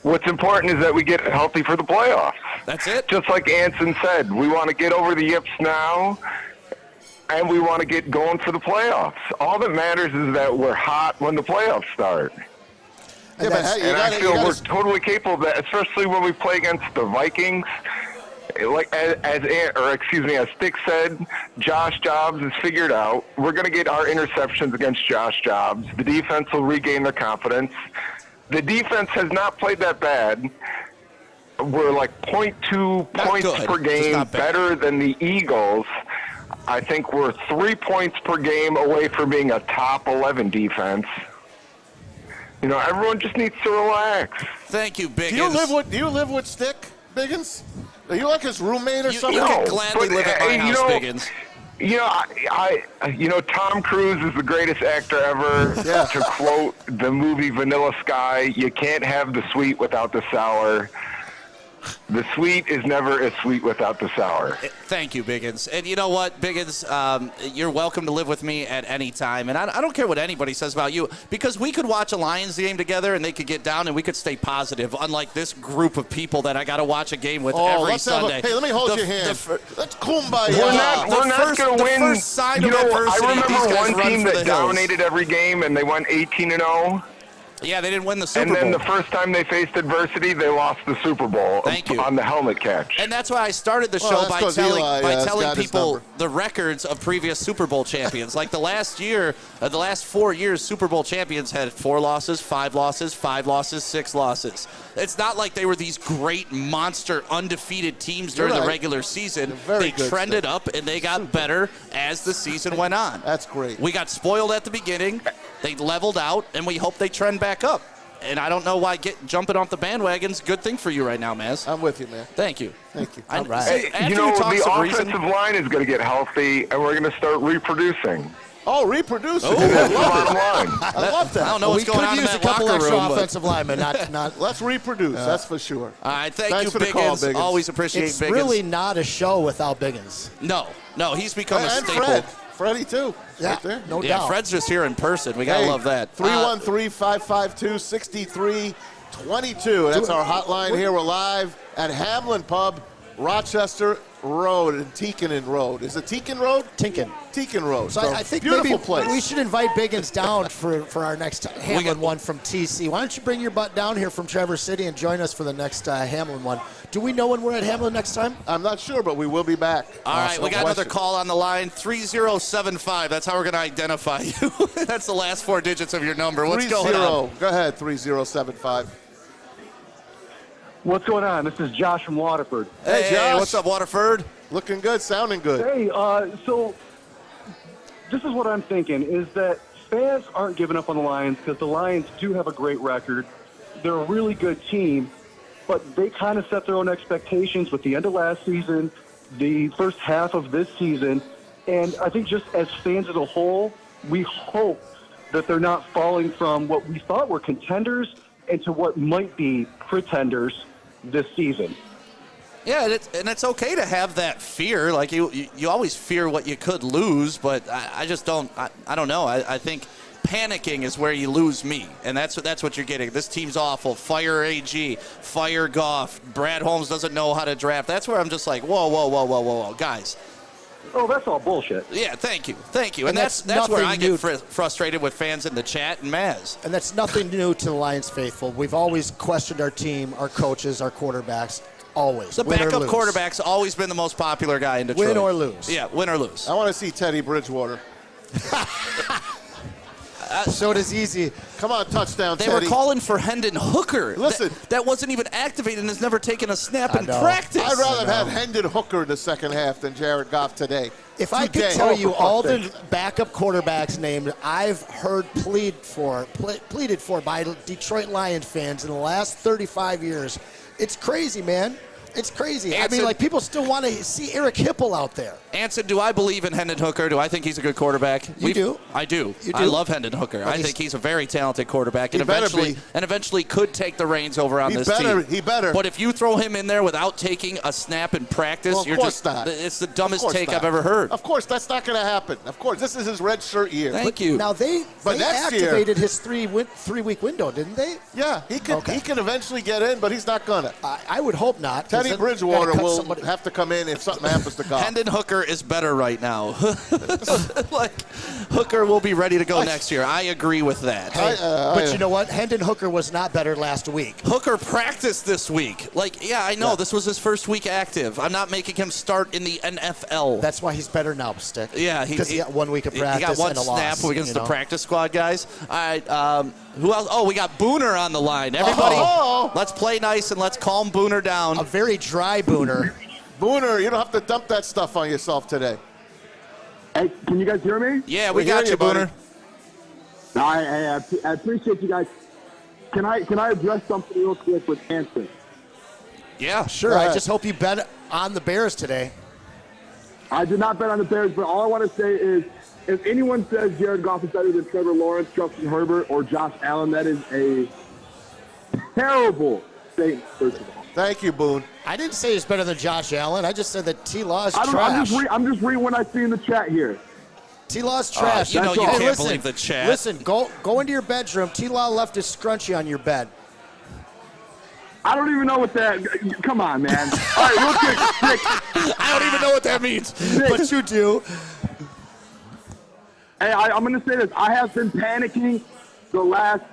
What's important is that we get healthy for the playoffs. That's it. Just like Anson said, we want to get over the yips now, and we want to get going for the playoffs. All that matters is that we're hot when the playoffs start. And I feel we're totally capable of that, especially when we play against the Vikings. Like as Stick said, Josh Jobs is figured out. We're going to get our interceptions against Josh Jobs. The defense will regain their confidence. The defense has not played that bad. We're like 0.2 points per game better than the Eagles. I think we're 3 points per game away from being a top 11 defense. You know, everyone just needs to relax. Thank you, Biggins. Do you live with Stick, Biggins? Are you like his roommate or something? You can gladly live at my house, Biggins. You know, Tom Cruise is the greatest actor ever. Yeah. To quote the movie Vanilla Sky, you can't have the sweet without the sour. The sweet is never as sweet without the sour. Thank you, Biggins. And you know what, Biggins, you're welcome to live with me at any time. And I don't care what anybody says about you, because we could watch a Lions game together and they could get down and we could stay positive, unlike this group of people that I got to watch a game with every Sunday. Hey, let me hold your hand. Let's kumbaya. We're not going to win. First sign of I adversity, remember one team that hills. dominated every game and they went 18-0. Yeah, they didn't win the Super Bowl. And then the first time they faced adversity, they lost the Super Bowl. Thank you. On the helmet catch. And that's why I started the show by telling people the records of previous Super Bowl champions. Like the last 4 years, Super Bowl champions had 4 losses, 5 losses, 5 losses, 6 losses. It's not like they were these great monster undefeated teams during the regular season. They trended up and they got better as the season went on. That's great. We got spoiled at the beginning. They leveled out, and we hope they trend back up. And I don't know why jumping off the bandwagon's a good thing for you right now, Maz. I'm with you, man. Thank you. Thank you. All right. Hey, the offensive line is going to get healthy, and we're going to start reproducing. Oh, reproducing. That's the bottom line. I love that. I don't know what's going on in that locker room. We could use a couple extra offensive linemen. Not. Let's reproduce. That's for sure. All right, thanks you, for the call, Biggins. Always appreciate it's Biggins. It's really not a show without Biggins. No, he's become a staple. Fred. Freddie, too. Yeah, right there. No doubt. Yeah, Fred's just here in person. We got to love that. 313-552-6322. That's our hotline here. We're live at Hamlin Pub, Rochester Road and Teakin Road. Is it Teakin Road? Teakin Road. So I think beautiful maybe place. we should invite Biggins down for our next Hamlin one from TC. Why don't you bring your butt down here from Traverse City and join us for the next Hamlin one? Do we know when we're at Hamlin next time? I'm not sure, but we will be back. All right, we got another call on the line, 3075. That's how we're going to identify you. That's the last 4 digits of your number. What's going on? Go ahead, 3075. What's going on? This is Josh from Waterford. Hey, Josh. What's up, Waterford? Looking good, sounding good. Hey, so this is what I'm thinking, is that fans aren't giving up on the Lions because the Lions do have a great record. They're a really good team, but they kind of set their own expectations with the end of last season, the first half of this season, and I think just as fans as a whole, we hope that they're not falling from what we thought were contenders into what might be pretenders this season. Yeah, and it's okay to have that fear. Like you always fear what you could lose, but I just don't. I don't know. I think panicking is where you lose me, and that's what you're getting. This team's awful. Fire AG. Fire Goff. Brad Holmes doesn't know how to draft. That's where I'm just like, whoa, guys. Oh, that's all bullshit. Yeah, thank you. And that's where I get frustrated with fans in the chat and Maz. And that's nothing new to the Lions faithful. We've always questioned our team, our coaches, our quarterbacks. Always. The backup quarterback's always been the most popular guy in Detroit. Win or lose. Yeah, win or lose. I want to see Teddy Bridgewater. So does Easy. Come on, touchdown, They Teddy. were calling for Hendon Hooker. Listen. That wasn't even activated and has never taken a snap in practice. I'd rather have had Hendon Hooker in the second half than Jared Goff today. If I could tell you all the backup quarterbacks named I've heard pleaded for by Detroit Lions fans in the last 35 years, it's crazy, man. It's crazy. Anson, I mean, like, people still want to see Eric Hipple out there. Anson, do I believe in Hendon Hooker? Do I think he's a good quarterback? You do? I do. You do? I love Hendon Hooker. I think he's a very talented quarterback, and eventually could take the reins over on this team. He better. But if you throw him in there without taking a snap in practice, you're just not. It's the dumbest take I've ever heard. Of course, that's not going to happen. Of course, this is his red shirt year. Thank you. Now they activated his 3-week window, didn't they? Yeah, he can eventually get in, but he's not gonna. I would hope not. Teddy Bridgewater will have to come in if something happens to Goff. Hendon Hooker is better right now. Like, Hooker will be ready to go next year. I agree with that. But you know what? Hendon Hooker was not better last week. Hooker practiced this week. Like, yeah, I know. This was his first week active. I'm not making him start in the NFL. That's why he's better now, Stick. Yeah, because he got 1 week of practice. He got one snap against the practice squad guys. All right, who else? Oh, we got Booner on the line. Everybody, let's play nice and let's calm Booner down. A very dry Booner. Booner, you don't have to dump that stuff on yourself today. Hey, can you guys hear me? Yeah, we got you, Booner. I appreciate you guys. Can I address something real quick with Anson? Yeah, sure. I just hope you bet on the Bears today. I did not bet on the Bears, but all I want to say is, if anyone says Jared Goff is better than Trevor Lawrence, Justin Herbert, or Josh Allen, that is a terrible statement, first of all. Thank you, Boone. I didn't say he's better than Josh Allen. I just said that T-Law is trash. I'm just reading what I see in the chat here. T-Law's trash. You can't believe the chat. Listen, go into your bedroom. T-Law left his scrunchie on your bed. I don't even know what that. Come on, man. All right, real quick, Nick. I don't even know what that means. Nick, but you do. Hey, I'm going to say this. I have been panicking the last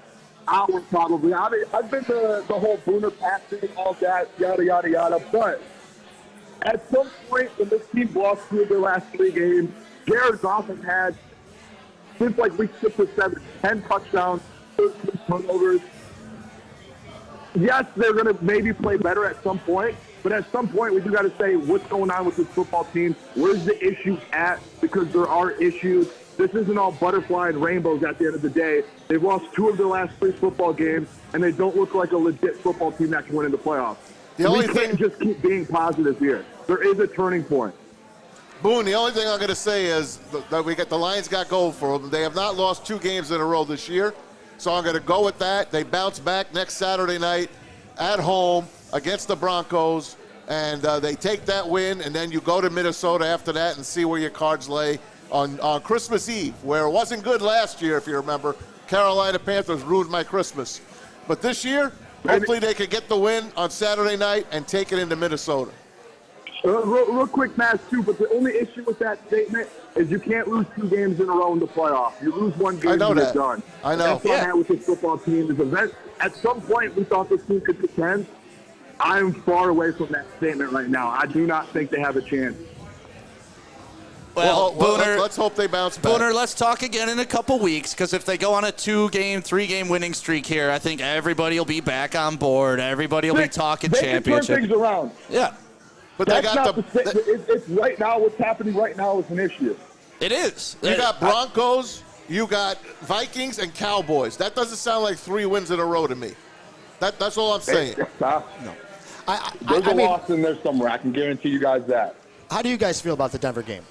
hour probably. I've been the whole Booner passing, all that, yada, yada, yada. But at some point when this team lost 2 of their last 3 games, Jared Goff has had, since like week 6 or 7, 10 touchdowns, 13 turnovers. Yes, they're going to maybe play better at some point, but at some point we do got to say what's going on with this football team. Where's the issue at? Because there are issues. This isn't all butterfly and rainbows at the end of the day. They've lost 2 of their last 3 football games, and they don't look like a legit football team that can win in the playoffs. We can't just keep being positive here. There is a turning point. Boone, the only thing I'm going to say is that the Lions got gold for them. They have not lost 2 games in a row this year, so I'm going to go with that. They bounce back next Saturday night at home against the Broncos, and they take that win, and then you go to Minnesota after that and see where your cards lay on Christmas Eve, where it wasn't good last year, if you remember. Carolina Panthers ruined my Christmas. But this year, hopefully they can get the win on Saturday night and take it into Minnesota. Real quick, Maz, too, but the only issue with that statement is you can't lose 2 games in a row in the playoffs. You lose 1 game, you're done. I know. That's what I had with this football team. At some point, we thought this team could contend. I'm far away from that statement right now. I do not think they have a chance. Well, Booner, let's hope they bounce back. Booner, let's talk again in a couple weeks, because if they go on a 2-game, 3-game winning streak here, I think everybody will be back on board. Everybody will be talking championship. They can turn things around. Yeah. But that's it's right now. What's happening right now is an issue. It is. You got Broncos, you got Vikings, and Cowboys. That doesn't sound like 3 wins in a row to me. That's all I'm saying. No. There's a loss in there somewhere. I can guarantee you guys that. How do you guys feel about the Denver game?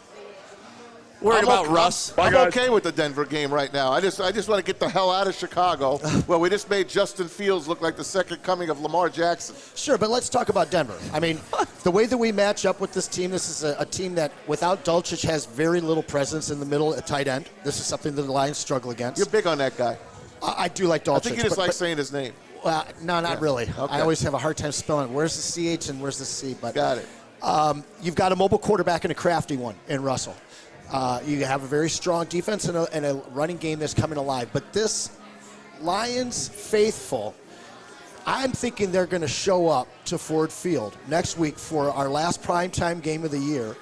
Worried about Russ. I'm okay with the Denver game right now. I just want to get the hell out of Chicago. Well, we just made Justin Fields look like the second coming of Lamar Jackson. Sure, but let's talk about Denver. I mean, the way that we match up with this team, this is a team that, without Dulcich, has very little presence in the middle at tight end. This is something that the Lions struggle against. You're big on that guy. I do like Dulcich. I think you just like saying his name. Well, no, not really. Okay. I always have a hard time spelling. Where's the CH and where's the C? But got it. You've got a mobile quarterback and a crafty one in Russell. You have a very strong defense and a running game that's coming alive. But this Lions faithful, I'm thinking they're going to show up to Ford Field next week for our last primetime game of the year.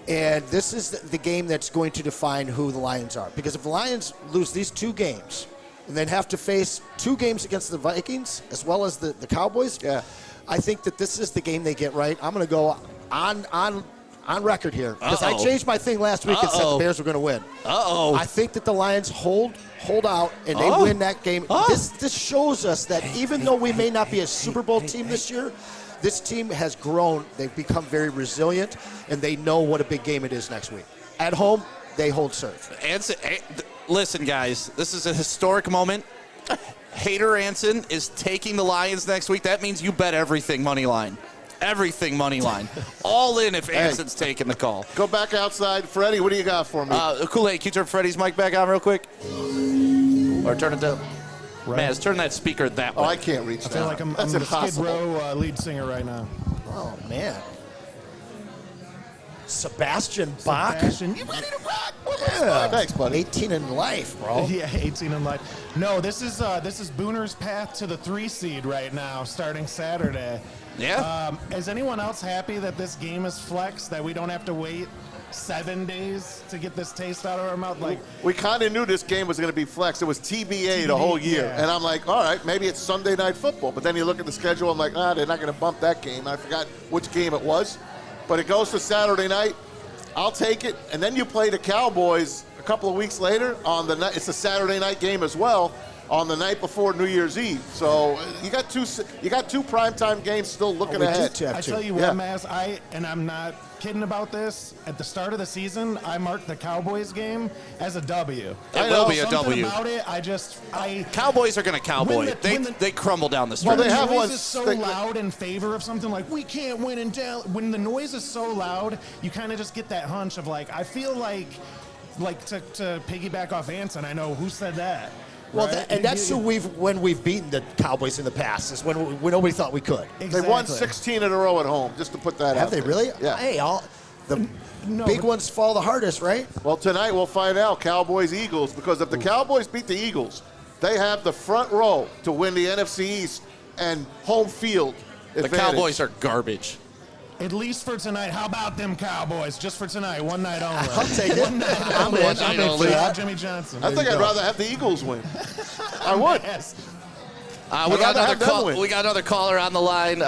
And this is the game that's going to define who the Lions are. Because if the Lions lose these 2 games and then have to face 2 games against the Vikings as well as the Cowboys, I think that this is the game they get right. I'm going to go on record here, because I changed my thing last week and said the Bears were going to win. I think that the Lions hold out and they win that game. This shows us that even though we may not be a Super Bowl team this year, this team has grown. They've become very resilient, and they know what a big game it is next week. At home, they hold serve. Listen, guys, this is a historic moment. Hater Anson is taking the Lions next week. That means you bet everything money line. Everything money line. All in if Anson's taking the call. Go back outside. Freddie, what do you got for me? Kool-Aid, can you turn Freddie's mic back on real quick? Or turn it down. Right. Maz, turn that speaker that way. Oh, I can't reach that. I feel like I'm the Skid Row lead singer right now. Oh, man. Sebastian Bach. Sebastian, you ready to rock? Yeah. Thanks, buddy. 18 in life, bro. Yeah, 18 in life. No, this is Booner's path to the 3 seed right now, starting Saturday. Yeah. Is anyone else happy that this game is flexed, that we don't have to wait 7 days to get this taste out of our mouth? Like, we kind of knew this game was going to be flexed. It was TBA the whole year. Yeah. And I'm like, all right, maybe it's Sunday Night Football. But then you look at the schedule, I'm like, they're not going to bump that game. I forgot which game it was. But it goes to Saturday night. I'll take it. And then you play the Cowboys a couple of weeks later on the night. It's a Saturday night game as well on the night before New Year's Eve. So you got two primetime games still looking ahead. I tell you what, Maz, I'm not kidding about this. At the start of the season, I marked the Cowboys game as a W. It will be a Something W. about it, Cowboys are going to cowboy. They crumble down the stretch. When the noise is so loud in favor of something, like we can't win in Dallas. When the noise is so loud, you kind of just get that hunch of like, I feel like to piggyback off Anson, I know who said that. Well, right? and that's when we've beaten the Cowboys in the past, is when nobody thought we could. Exactly. They won 16 in a row at home, just to put that out. Have they there. really? Yeah. Hey, the big ones fall the hardest, right? Well, tonight we'll find out Cowboys-Eagles, because if the Cowboys beat the Eagles, they have the front row to win the NFC East and home field advantage. The Cowboys are garbage. At least for tonight. How about them Cowboys? Just for tonight, one night only. I'll take it. One night I'm only. in. I'm in for Shout out Jimmy Johnson. I think I'd rather have the Eagles win. I would. Yes. We got another caller on the line.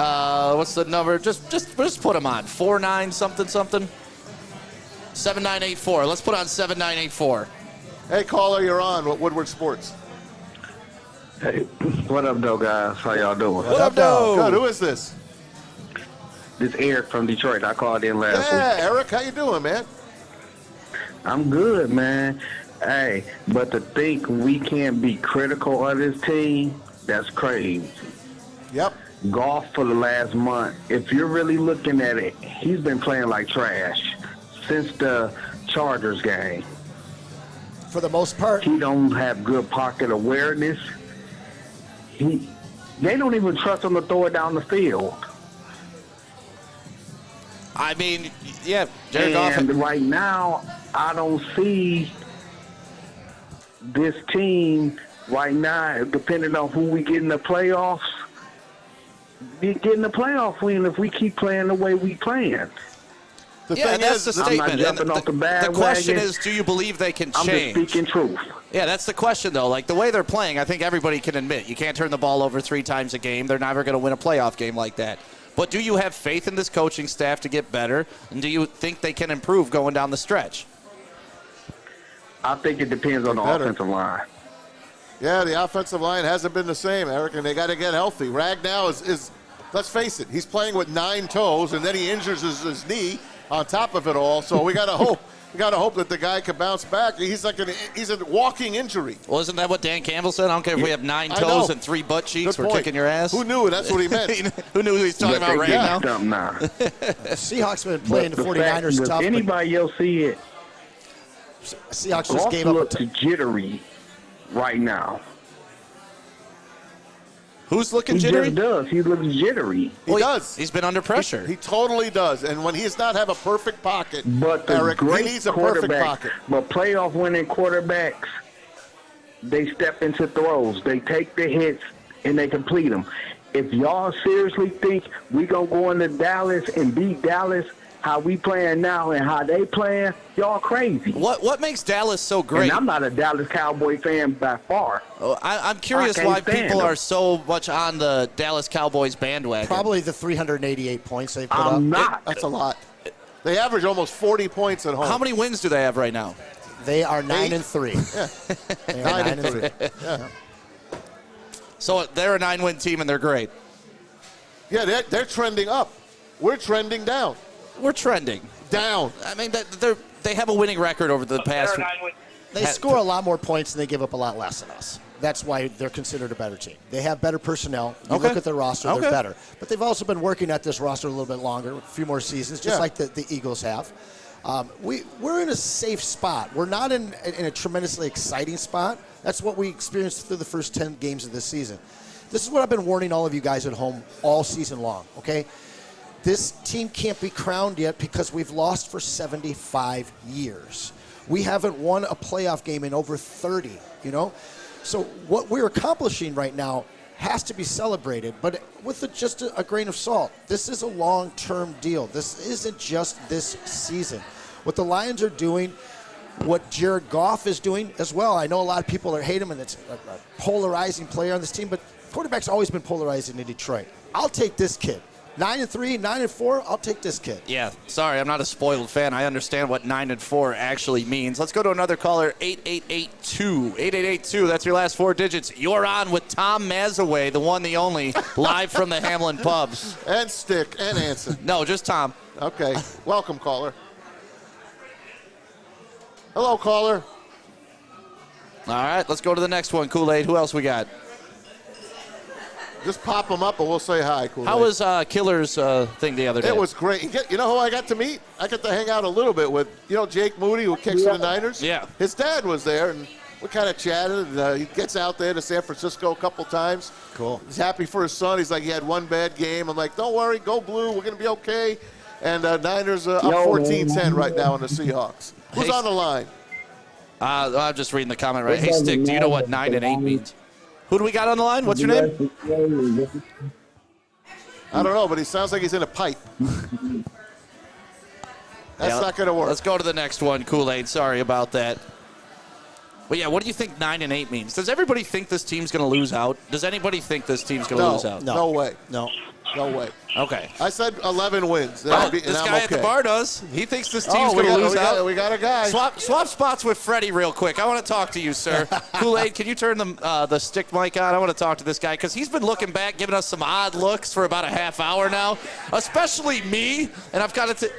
What's the number? Just put them on. 49 something. 7984. Let's put on 7984. Hey, caller, you're on with Woodward Sports. Hey, what up, though, guys? How y'all doing? What up, though? Good. Who is this? This is Eric from Detroit. I called in last week. Yeah, Eric, how you doing, man? I'm good, man. Hey, but to think we can't be critical of this team, that's crazy. Yep. Golf for the last month, if you're really looking at it, he's been playing like trash since the Chargers game. For the most part. He don't have good pocket awareness. They don't even trust him to throw it down the field. I mean, yeah, Jared Goff. And right now, I don't see this team right now, depending on who we get in the playoffs, getting the playoff win if we keep playing the way we playing. That's the statement. I'm not jumping off the bandwagon. The question is, do you believe they can change? I'm just speaking truth. Yeah, that's the question, though. Like, the way they're playing, I think everybody can admit, you can't turn the ball over 3 times a game. They're never going to win a playoff game like that. But do you have faith in this coaching staff to get better? And do you think they can improve going down the stretch? I think it depends on the offensive line. Yeah, the offensive line hasn't been the same, Eric, and they got to get healthy. Ragnow is, let's face it, he's playing with 9 toes, and then he injures his knee on top of it all. So we got to hope. We got to hope that the guy can bounce back. He's a walking injury. Well, isn't that what Dan Campbell said? I don't care if we have 9 toes and 3 butt cheeks. We're kicking your ass. Who knew? That's what he meant. Who knew he's talking about right now? Seahawks been playing the 49ers tough. If anybody else see it, Seahawks just gave up a jittery right now. Who's looking jittery? He just does. He looks jittery. He does. He's been under pressure. He totally does. And when he does not have a perfect pocket, but Eric, he needs a perfect pocket. But playoff winning quarterbacks, they step into throws. They take the hits, and they complete them. If y'all seriously think we going to go into Dallas and beat Dallas how we playing now and how they playing, y'all crazy. What makes Dallas so great? And I'm not a Dallas Cowboy fan by far. I'm curious why people are so much on the Dallas Cowboys bandwagon. Probably the 388 points they put I'm up. not. That's a lot. They average almost 40 points at home. How many wins do they have right now? They are 9-3. Yeah. 9-3. Yeah. So they're a 9-win team and they're great. Yeah, they're trending up. We're trending down. We're trending down. I mean, they have a winning record over the past. They score a lot more points and they give up a lot less than us. That's why they're considered a better team. They have better personnel. You look at their roster, they're better. But they've also been working at this roster a little bit longer, a few more seasons, just like the Eagles have. We're in a safe spot. We're not in a tremendously exciting spot. That's what we experienced through the first 10 games of this season. This is what I've been warning all of you guys at home all season long, okay? this team can't be crowned yet because we've lost for 75 years. We haven't won a playoff game in over 30, you know? So what we're accomplishing right now has to be celebrated, but with just a grain of salt. This is a long-term deal. This isn't just this season. What the Lions are doing, what Jared Goff is doing as well. I know a lot of people hate him, and it's a polarizing player on this team, but quarterback's always been polarizing in Detroit. I'll take this kid. 9-3, 9-4, I'll take this kid. Yeah, sorry, I'm not a spoiled fan. I understand what 9-4 actually means. Let's go to another caller, 8882. 8882, that's your last 4 digits. You're on with Tom Mazaway, the one, the only, live from the Hamlin Pub. And Stick and Anson. No, just Tom. Okay, welcome, caller. Hello, caller. All right, let's go to the next one, Kool-Aid. Who else we got? Just pop them up and we'll say hi, Kool-Aid. How was Killer's thing the other day? It was great. You know who I got to meet? I got to hang out a little bit with, Jake Moody, who kicks for the Niners? Yeah. His dad was there, and we kind of chatted. And, he gets out there to San Francisco a couple times. Cool. He's happy for his son. He's like, he had one bad game. I'm like, don't worry, go blue. We're going to be okay. And Niners up 14-10 right now on the Seahawks. Who's on the line? I'm just reading the comment right. Hey, Stick, do you know what 9 and 8 means? Who do we got on the line? What's your name? I don't know, but he sounds like he's in a pipe. That's not going to work. Let's go to the next one, Kool-Aid. Sorry about that. But, yeah, what do you think 9 and 8 means? Does everybody think this team's going to lose out? Does anybody think this team's going to lose out? No way. No. No way. Okay. I said 11 wins. This guy at the bar does. He thinks this team's going to lose out. We got a guy. Swap spots with Freddie real quick. I want to talk to you, sir. Kool-Aid, can you turn the stick mic on? I want to talk to this guy because he's been looking back, giving us some odd looks for about a half hour now, especially me. And I've got to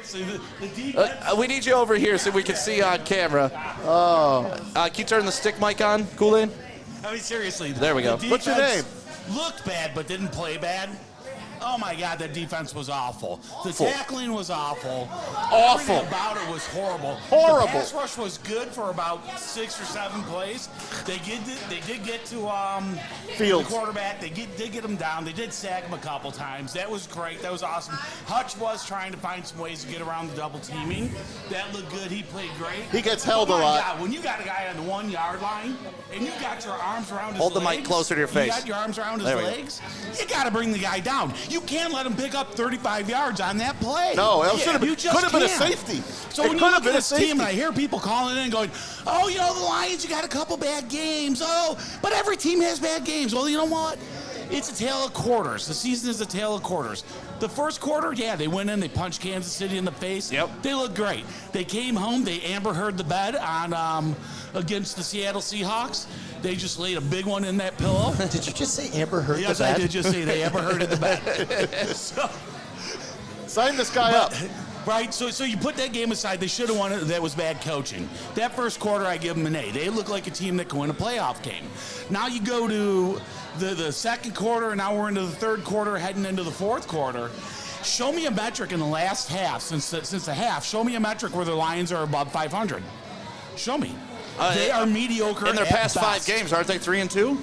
we need you over here so we can see on camera. Can you turn the stick mic on, Kool-Aid? I mean, seriously. There we go. What's your name? Looked bad, but didn't play bad. Oh, my God, that defense was awful. The tackling was awful. Awful. Everything about it was horrible. Horrible. The pass rush was good for about 6 or 7 plays. They did get to Fields. the quarterback. They did get him down. They did sack him a couple times. That was great. That was awesome. Hutch was trying to find some ways to get around the double teaming. That looked good. He played great. He gets held a lot. My God, when you got a guy on the 1 yard line and you got your arms around his legs. Hold the mic closer to your face. You got your arms around his legs. You got to bring the guy down. You can't let him pick up 35 yards on that play. No, it could have been a safety. So when you look at this team, and I hear people calling in and going, oh, the Lions, you got a couple bad games. Oh, but every team has bad games. Well, you know what? It's a tale of quarters. The season is a tale of quarters. The first quarter, they went in, they punched Kansas City in the face. Yep. They looked great. They came home, they Amber Heard the bed on against the Seattle Seahawks. They just laid a big one in that pillow. Did you just say Amber Heard the bed? Yes, I did just say they Amber Heard in the bed. Sign this guy up. Right, so you put that game aside. They should have won it. That was bad coaching. That first quarter, I give them an A. They look like a team that can win a playoff game. Now you go to the second quarter, and now we're into the third quarter, heading into the fourth quarter. Show me a metric in the last half, since the half. Show me a metric where the Lions are above 500. Show me. They are mediocre in their past best. 5 games. Aren't they 3-2?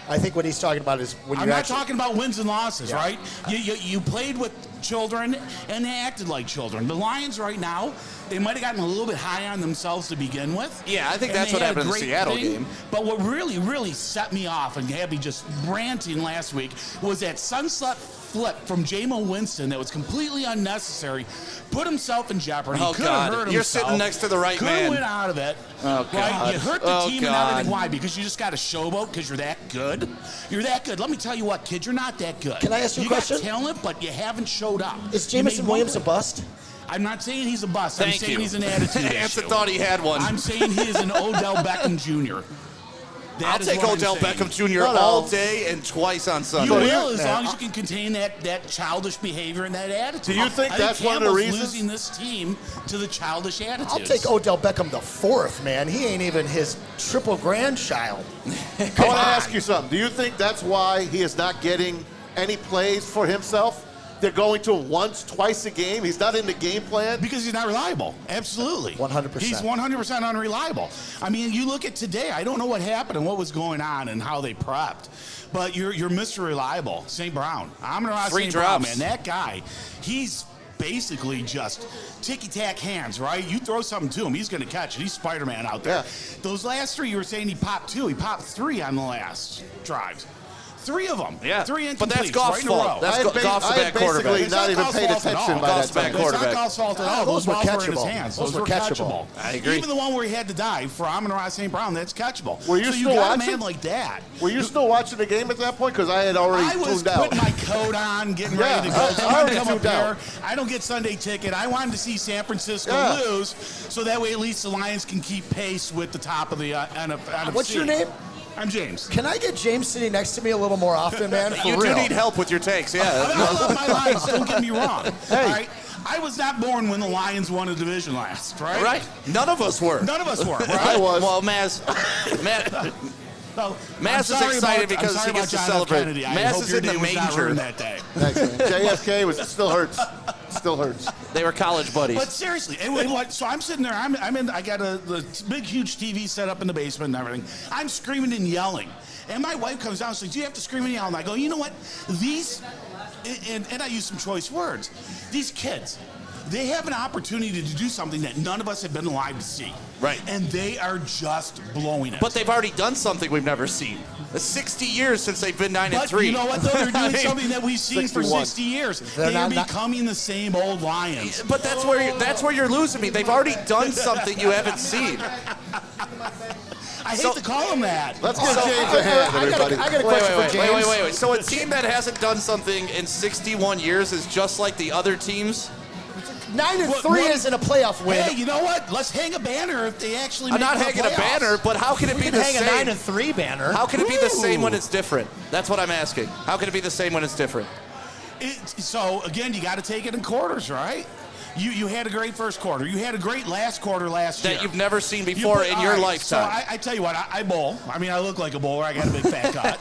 I think what he's talking about is when I'm not talking about wins and losses, right? You played with children, and they acted like children. The Lions right now, they might have gotten a little bit high on themselves to begin with. Yeah, I think that's what happened in the Seattle game. But what really, really set me off and had me just ranting last week was that sunset flip from Jameis Winston that was completely unnecessary, put himself in jeopardy. Oh, could have hurt himself. You're sitting next to the right man. Could have went out of it. Oh, God. Right? You hurt the team and everything. Why? Because you just got a showboat because you're that good? You're that good. Let me tell you what, kid, you're not that good. Can I ask you a question? You got talent, but you haven't showed up. Is Jameson Williams a bust? I'm not saying he's a bust. I'm saying he's an attitude issue. Anson thought he had one. I'm saying he is an Odell Beckham Jr. I'll take Odell Beckham Jr. all day and twice on Sunday. You will, as long as you can contain that childish behavior and that attitude. Do you think that's one of the reasons? Losing this team to the childish attitudes. I'll take Odell Beckham the fourth, man. He ain't even his triple grandchild. I want to ask you something. Do you think that's why he is not getting any plays for himself? They're going to him once, twice a game. He's not in the game plan. Because he's not reliable. Absolutely. 100%. He's 100% unreliable. I mean, you look at today, I don't know what happened and what was going on and how they prepped. But you're Mr. Reliable, St. Brown. I'm going to St. Brown, man. That guy, he's basically just ticky-tack hands, right? You throw something to him, he's going to catch it. He's Spider-Man out there. Yeah. Those last 3, you were saying he popped 2. He popped 3 on the last drives. 3 of them. Yeah. 3 incompletes. But that's Goff's right in a fault. row. That's Goff's the bad quarterback. Basically not even paid attention by Goff's that bad time. It's not Goff's fault at all. Those were balls in his catchable. hands. Those were catchable. I agree. Even the one where he had to dive for Amon-Ra St. Brown, that's catchable. Were you so still you got watching? a man like that. Were you still watching the game at that point? Because I had already I was tuned out. putting my coat on, getting ready to go. I I already come up tuned out. here. I don't get Sunday ticket. I wanted to see San Francisco lose, so that way at least the Lions can keep pace with the top of the NFC. What's your name? I'm James. Can I get James sitting next to me a little more often, man? For You real. do need help with your takes, yeah. I love my Lions. Don't get me wrong. All right. I was not born when the Lions won a division last, right? Right. None of us were. None of us were, right? I was. Well, Maz Well, is excited because he gets to celebrate. Maz is in the manger. That day. Thanks, man. JFK it still hurts. Still hurts. They were college buddies. But seriously, so I'm sitting there. I got the big, huge TV set up in the basement and everything. I'm screaming and yelling, and my wife comes down and says, "Do you have to scream and yell?" And I go, "You know what? These," and I use some choice words. These kids, they have an opportunity to do something that none of us have been alive to see. Right. And they are just blowing it. But they've already done something we've never seen. It's 60 years since they've been 9-3. But you know what, though? They're doing something that we've seen 61. for 60 years. They're becoming the same old Lions. But that's where you're losing me. They've already done something you haven't seen. I hate to call them that. Let's get James ahead, everybody. I got a question for James. Wait. So a team that hasn't done something in 61 years is just like the other teams? 9-3 isn't a playoff win. Hey, you know what? Let's hang a banner if they actually I'm make not the hanging a playoffs. banner, but how can it be the hang same? a 9-3 banner. How can it be the same when it's different? That's what I'm asking. How can it be the same when it's different? So, again, you got to take it in quarters, right? You had a great first quarter. You had a great last quarter last year. That you've never seen before in your lifetime. So I tell you what, I bowl. I mean, I look like a bowler. I got a big fat cut.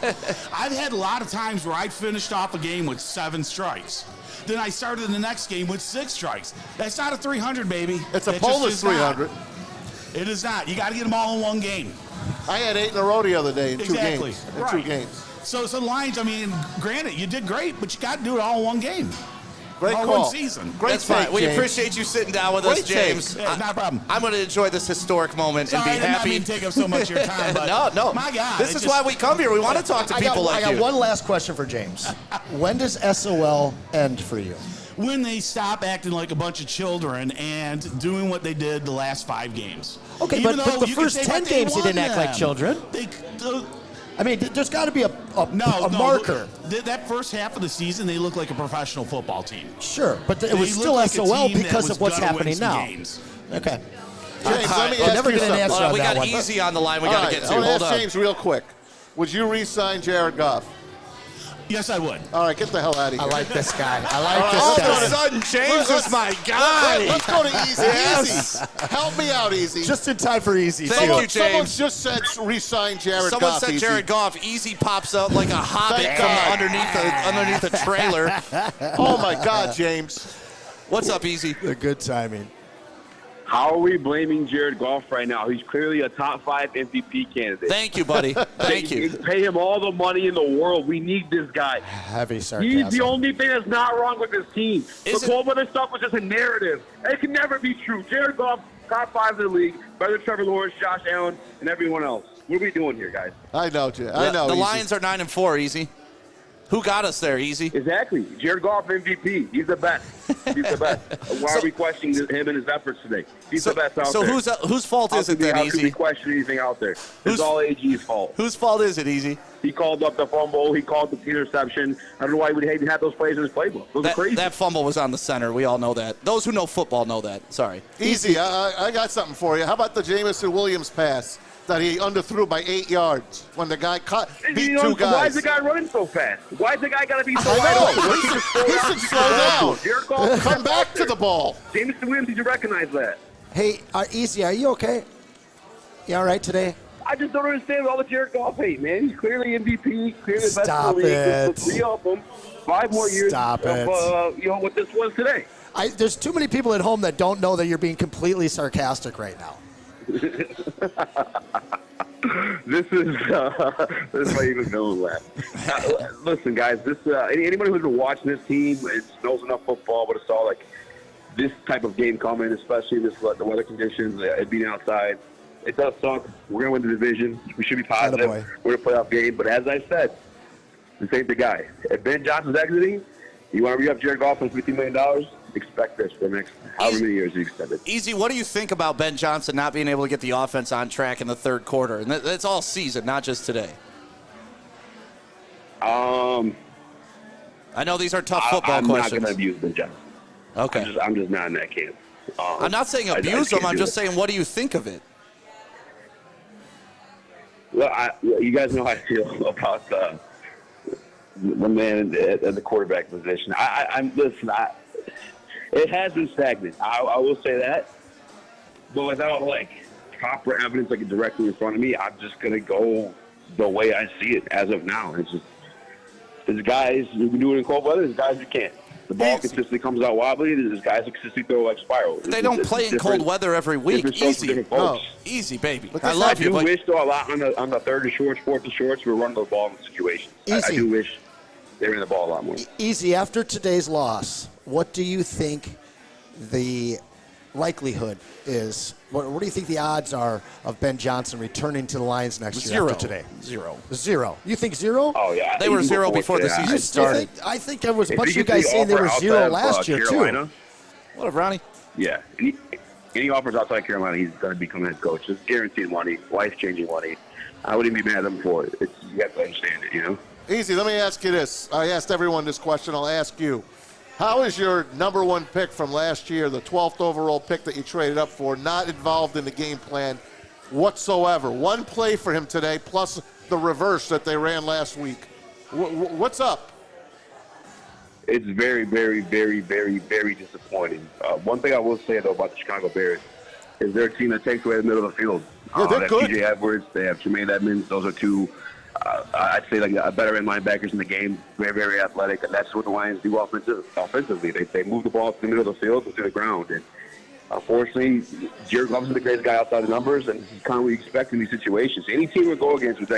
I've had a lot of times where I finished off a game with 7 strikes. Then I started the next game with 6 strikes. That's not a 300, baby. It's a That Polish just is not. 300. It is not. You got to get them all in one game. I had 8 in a row the other day in Exactly. 2 games. In Right. 2 games. So the Lions, I mean, granted, you did great, but you got to do it all in one game. Great all call. one season. Great That's fine. take, We James. appreciate you sitting down with us, Great take. James. Yeah, not a problem. I'm going to enjoy this historic moment Sorry, and I be did not happy. mean to take up so much of your time, but No. my God. This is why we come here. We want to talk to people like I you. got one last question for James. When does SOL end for you? When they stop acting like a bunch of children and doing what they did the last 5 games. Okay, Even but though the you can first say, 10 but they games they won didn't act like them. children. The I mean, there's got to be a marker. That first half of the season, they look like a professional football team. Sure, but it They was look still like a SOL team that because was of what's gonna win happening some now. games. Okay. James, let me I'll ask never you get an something. answer on We that got one. Easy on the line. We All got to right, get I to. want to Hold ask on. James real quick. Would you re-sign Jared Goff? Yes, I would. All right, get the hell out of here. I like this guy. I All like of this a guy. sudden, James is my guy. Let's go to Easy. Yes. Easy. Help me out, Easy. Just in time for Easy. Thank too. you, Someone James. just said re-sign Jared Someone Goff. said Easy. Jared Goff. Easy pops out like a hobbit Thank from God. underneath a trailer. Oh, my God, James. What's up, Easy? The good timing. How are we blaming Jared Goff right now? He's clearly a top 5 MVP candidate. Thank you, buddy. Thank you. Pay him all the money in the world. We need this guy. Heavy sarcasm. He's the only thing that's not wrong with this team. Is The it- cold weather stuff was just a narrative. It can never be true. Jared Goff, top 5 in the league, better than Trevor Lawrence, Josh Allen, and everyone else. What are we doing here, guys? I know, Jay. I know. The Easy. Lions are 9-4, Easy. Who got us there, Easy? Exactly. Jared Goff, MVP. He's the best. He's the best. Why are we questioning him and his efforts today? He's the best out So there. whose fault is it then, How could we Easy? question anything out there? Who's- It's all AG's fault. Whose fault is it, Easy? He called up the fumble. He called the interception. I don't know why he would even have those plays in his playbook. Those are crazy. That fumble was on the center. We all know that. Those who know football know that. Sorry. Easy. I got something for you. How about the Jamison Williams pass that he underthrew by 8 yards when the guy beat 2 guys? Why is the guy running so fast? Why is the guy got to be so I wide know. open? He should slow down. Jared Goff is Come back out to the there. ball. Jameson Williams, did you recognize that? Hey, Easy, are you okay? You all right today? I just don't understand all the Jared Goff hate, man. He's clearly MVP, clearly the best Stop in the league. it. The 3 of them, 5 more years Stop of what this was today. There's too many people at home that don't know that you're being completely sarcastic right now. This is why you don't know that. Listen, guys, this anybody who's been watching this team knows enough football, but it's all like this type of game coming, especially the weather conditions, it being outside. It does suck. We're going to win the division. We should be positive. We're in a playoff game. But as I said, this ain't the guy. If Ben Johnson's exiting, you want to re-up Jared Goff for $50 million, expect this for the next however many years you expect it. Easy, what do you think about Ben Johnson not being able to get the offense on track in the third quarter? And that's all season, not just today. I know these are tough football questions. I'm not going to abuse Ben Johnson. Okay. I'm just not in that camp. I'm not saying abuse him. I'm just saying, what do you think of it? Well, you guys know how I feel about the man at the quarterback position. It has been stagnant. I will say that. But without, proper evidence, directly in front of me, I'm just going to go the way I see it as of now. It's just, there's guys who can do it in cold weather, there's guys who can't. The ball consistently comes out wobbly. There's guys who consistently throw like spiral. They don't play in cold weather every week. Easy. Oh, easy, baby. I love you. I do wish, though, a lot on the third and shorts, fourth and shorts, we're running the ball in the situation. I do wish they ran the ball a lot more. Easy. After today's loss, what do you think the likelihood is? What do you think the odds are of Ben Johnson returning to the Lions next year after today? Zero. You think zero? Oh, yeah. They were zero before the season started. I think there was a bunch of you guys saying they were zero last year, Carolina, too. What up, Ronnie? Yeah. Any offers outside Carolina, he's going to become head coach. It's guaranteed money, life-changing money. I wouldn't be mad at him for it. You have to understand it, you know? Easy. Let me ask you this. I asked everyone this question. I'll ask you. How is your number one pick from last year, the 12th overall pick that you traded up for, not involved in the game plan whatsoever? One play for him today, plus the reverse that they ran last week. What's up? It's very, very, very, very, very disappointing. One thing I will say, though, about the Chicago Bears is they're a team that takes away the middle of the field. Yeah, they're good. T.J. Edwards, they have Tremaine Edmonds. Those are two, I'd say, better end linebackers in the game. Very, very athletic, and that's what the Lions do offensively. They move the ball to the middle of the field and to the ground. And unfortunately, Jared Goff is the greatest guy outside the numbers, and he's kind of what you expect in these situations. Any team we go against with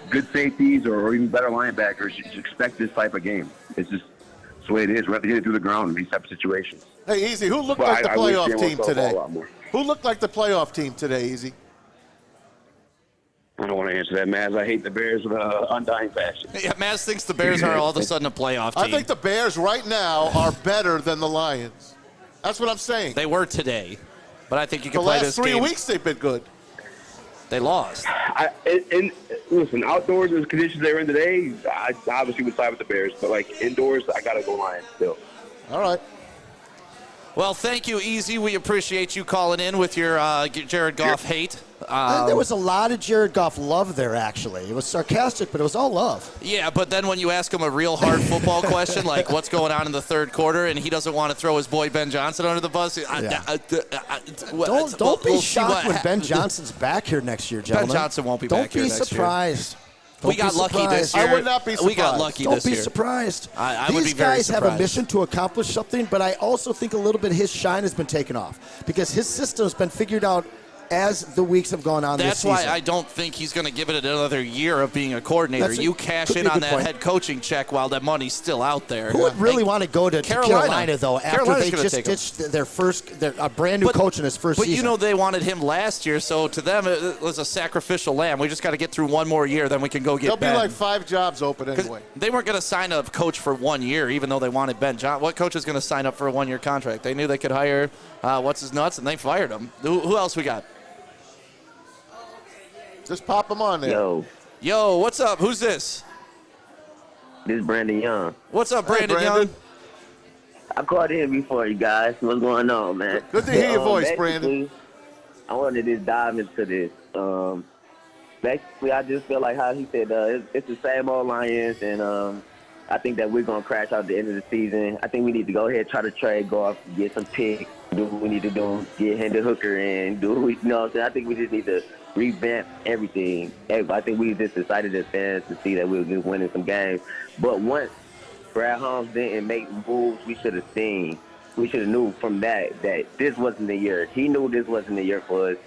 good safeties or even better linebackers, you expect this type of game. It's just the way it is. We have to get it through the ground in these type of situations. Hey, Easy, who looked like the playoff team today? Who looked like the playoff team today, Easy? I don't want to answer that, Maz. I hate the Bears with an undying passion. Yeah, Maz thinks the Bears are all of a sudden a playoff team. I think the Bears right now are better than the Lions. That's what I'm saying. They were today, but I think you can play this game. The last 3 weeks they've been good. They lost. Listen, outdoors in the conditions they were in today, I obviously would side with the Bears, but indoors, I got to go Lions still. All right. Well, thank you, Easy. We appreciate you calling in with your Jared Goff hate. There was a lot of Jared Goff love there, actually. It was sarcastic, but it was all love. Yeah, but then when you ask him a real hard football question, like what's going on in the third quarter, and he doesn't want to throw his boy Ben Johnson under the bus. Don't be shocked when Ben Johnson's back here next year, gentlemen. Ben Johnson won't be back here next year. Don't be surprised. We got lucky this year. I would not be surprised. We got lucky this year. Don't be surprised. I would be very surprised. These guys have a mission to accomplish something, but I also think a little bit of his shine has been taken off because his system has been figured out as the weeks have gone on this season. That's why I don't think he's going to give it another year of being a coordinator. You cash in on that head coaching check while that money's still out there. Who would really want to go to Carolina, though, after they just ditched a brand-new coach in his first season? But you know they wanted him last year, so to them it was a sacrificial lamb. We just got to get through one more year, then we can go get Ben. There'll be 5 jobs open anyway. They weren't going to sign a coach for 1 year, even though they wanted Ben Johnson. What coach is going to sign up for a 1-year contract? They knew they could hire what's-his-nuts, and they fired him. Who else we got? Just pop them on there. Yo, what's up? Who's this? This is Brandon Young. What's up, Brandon Young? I called in before, you guys. What's going on, man? Good to hear your voice, Brandon. I wanted to dive into this. Basically, I just feel like how he said, it's the same old Lions, and I think that we're going to crash out at the end of the season. I think we need to go ahead and try to trade Goff, get some picks, do what we need to do, get Hendon Hooker in, do what we, you know what I'm saying? I think we just need to revamp everything. I think we just decided as fans to see that we were just winning some games. But once Brad Holmes didn't make moves, we should have seen. We should have knew from that this wasn't the year. He knew this wasn't the year for us.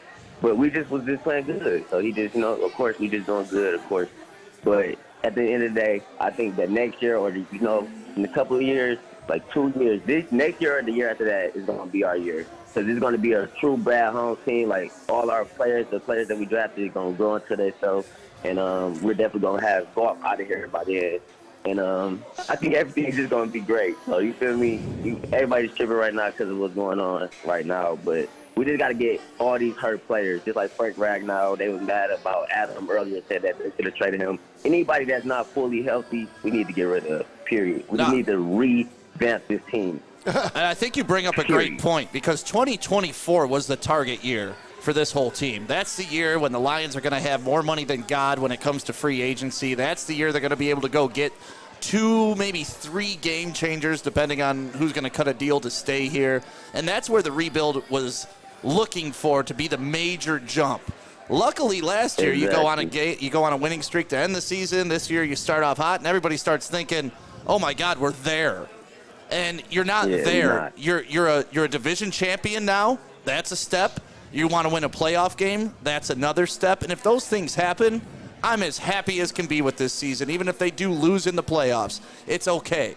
But we just was just playing good. So he just, of course, we just doing good, of course. But at the end of the day, I think that next year or, in a couple of years, like 2 years, next year or the year after that is going to be our year. So this is going to be a true bad home team. Like, all our players, the players that we drafted, are going to grow into themselves. And we're definitely going to have Golf out of here by the end. And I think everything's just going to be great. So, you feel me? Everybody's tripping right now because of what's going on right now. But we just got to get all these hurt players. Just like Frank Ragnow, they was mad about Adam earlier, said that they should have traded him. Anybody that's not fully healthy, we need to get rid of, period. We need to revamp this team. And I think you bring up a great point, because 2024 was the target year for this whole team. That's the year when the Lions are going to have more money than God when it comes to free agency. That's the year they're going to be able to go get 2, maybe 3 game changers, depending on who's going to cut a deal to stay here. And that's where the rebuild was looking for to be the major jump. Luckily, last year you go on a winning streak to end the season. This year you start off hot, and everybody starts thinking, "Oh my God, we're there." And you're not there. You're a division champion now. That's a step. You want to win a playoff game. That's another step. And if those things happen, I'm as happy as can be with this season. Even if they do lose in the playoffs, it's okay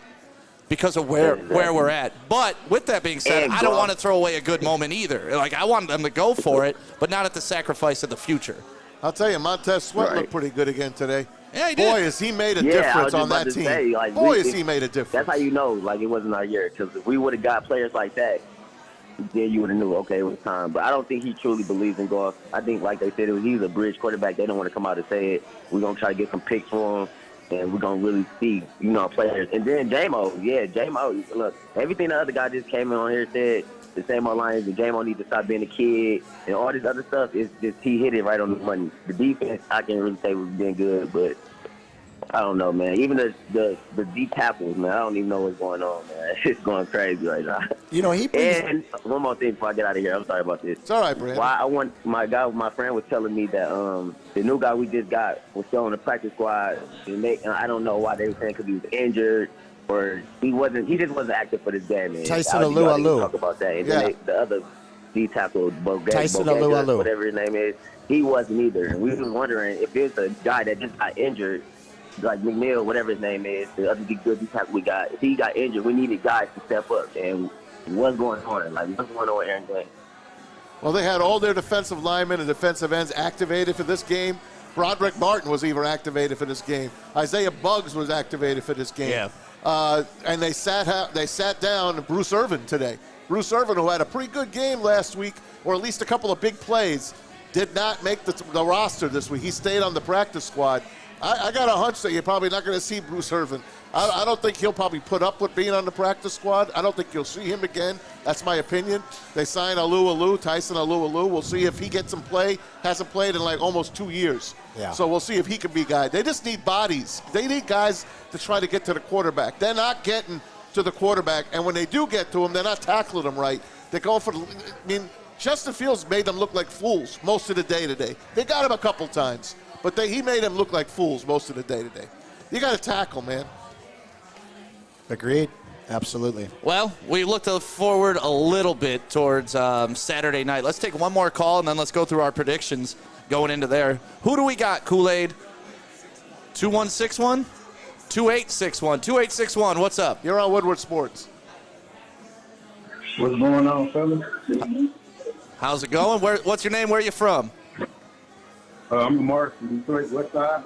because of where we're at. But with that being said, I don't want to throw away a good moment either. Like, I want them to go for it, but not at the sacrifice of the future. I'll tell you, Montez Sweat looked pretty good again today. Yeah, he did. Boy, has he made a difference on that team. Has he made a difference. That's how you know, like, it wasn't our year. Because if we would have got players like that, then you would have knew, okay, it was time. But I don't think he truly believes in golf. I think, like they said, he's a bridge quarterback. They don't want to come out and say it. We're going to try to get some picks for him, and we're going to really see, players. And then J-Mo, look, everything the other guy just came in on here said, the same old lines, and J-Mo needs to stop being a kid, and all this other stuff, is just he hit it right on the money. The defense, I can't really say was been good, but I don't know, man. Even the deep tackles, man, I don't even know what's going on, man. It's going crazy right now. And one more thing before I get out of here. I'm sorry about this. It's all right, Brandon. My friend was telling me that the new guy we just got was still on the practice squad, and I don't know why they were saying because he was injured or he just wasn't active for this game. Man. Tyson Alu. Talk about that. And then the other deep tackle, Tyson Alu. whatever his name is, he wasn't either. And we was wondering if there's a guy that just got injured, like McNeil, whatever his name is, the other good deep tackle we got. If he got injured, we needed guys to step up. And what's going on? Like, what's going on with Aaron Glenn? Well, they had all their defensive linemen and defensive ends activated for this game. Broderick Martin was even activated for this game. Isaiah Buggs was activated for this game. Yeah. And they sat down Bruce Irvin today. Bruce Irvin, who had a pretty good game last week, or at least a couple of big plays, did not make the roster this week. He stayed on the practice squad. I got a hunch that you're probably not going to see Bruce Irvin. I don't think he'll probably put up with being on the practice squad. I don't think you'll see him again. That's my opinion. They signed Tyson Alu. We'll see if he gets some play. Hasn't played in like almost 2 years. Yeah. So we'll see if he can be a guy. They just need bodies. They need guys to try to get to the quarterback. They're not getting to the quarterback, and when they do get to him, they're not tackling him right. They're going for Justin Fields made them look like fools most of the day today. They got him a couple times, but he made them look like fools most of the day today. You got to tackle, man. Agreed. Absolutely. Well, we looked forward a little bit towards Saturday night. Let's take one more call, and then let's go through our predictions going into there. Who do we got, Kool-Aid? 2161? 2861. 2861, what's up? You're on Woodward Sports. What's going on, fellas? How's it going? What's your name? Where are you from? I'm Mark from Detroit, West Side.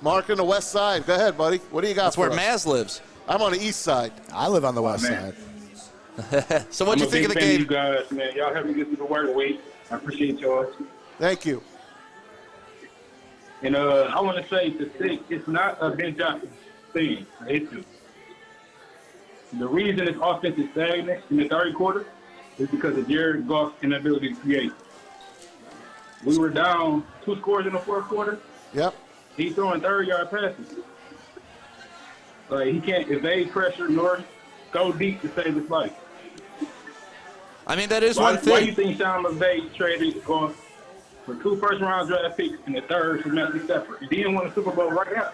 Mark in the West Side. Go ahead, buddy. What do you got That's for where us? Maz lives. I'm on the East Side. I live on the West Side. So what'd you think of the game? You guys, man. Y'all helped me get through the work week. I appreciate y'all. Thank you. And I want to say it's not a Ben Johnson thing. Issue. The reason it's offensive stagnant in the third quarter is because of Jared Goff's inability to create. We were down 2 scores in the fourth quarter. Yep. He's throwing 30-yard passes. He can't evade pressure nor go deep to save his life. I mean, that is one thing. Why do you think Sean McVay traded Goff for 2 first-round draft picks and the third for Matthew Stafford? If he didn't win a Super Bowl right now,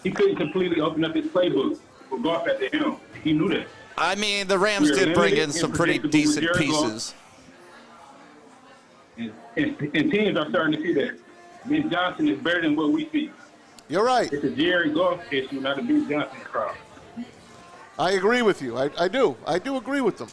he couldn't completely open up his playbook with Goff at the helm. He knew that. I mean, the Rams did bring in some pretty decent pieces. And teams are starting to see that Ben Johnson is better than what we see. You're right. It's a Jared Goff issue, not a Duke Johnson crowd. I agree with you. I do. I do agree with them.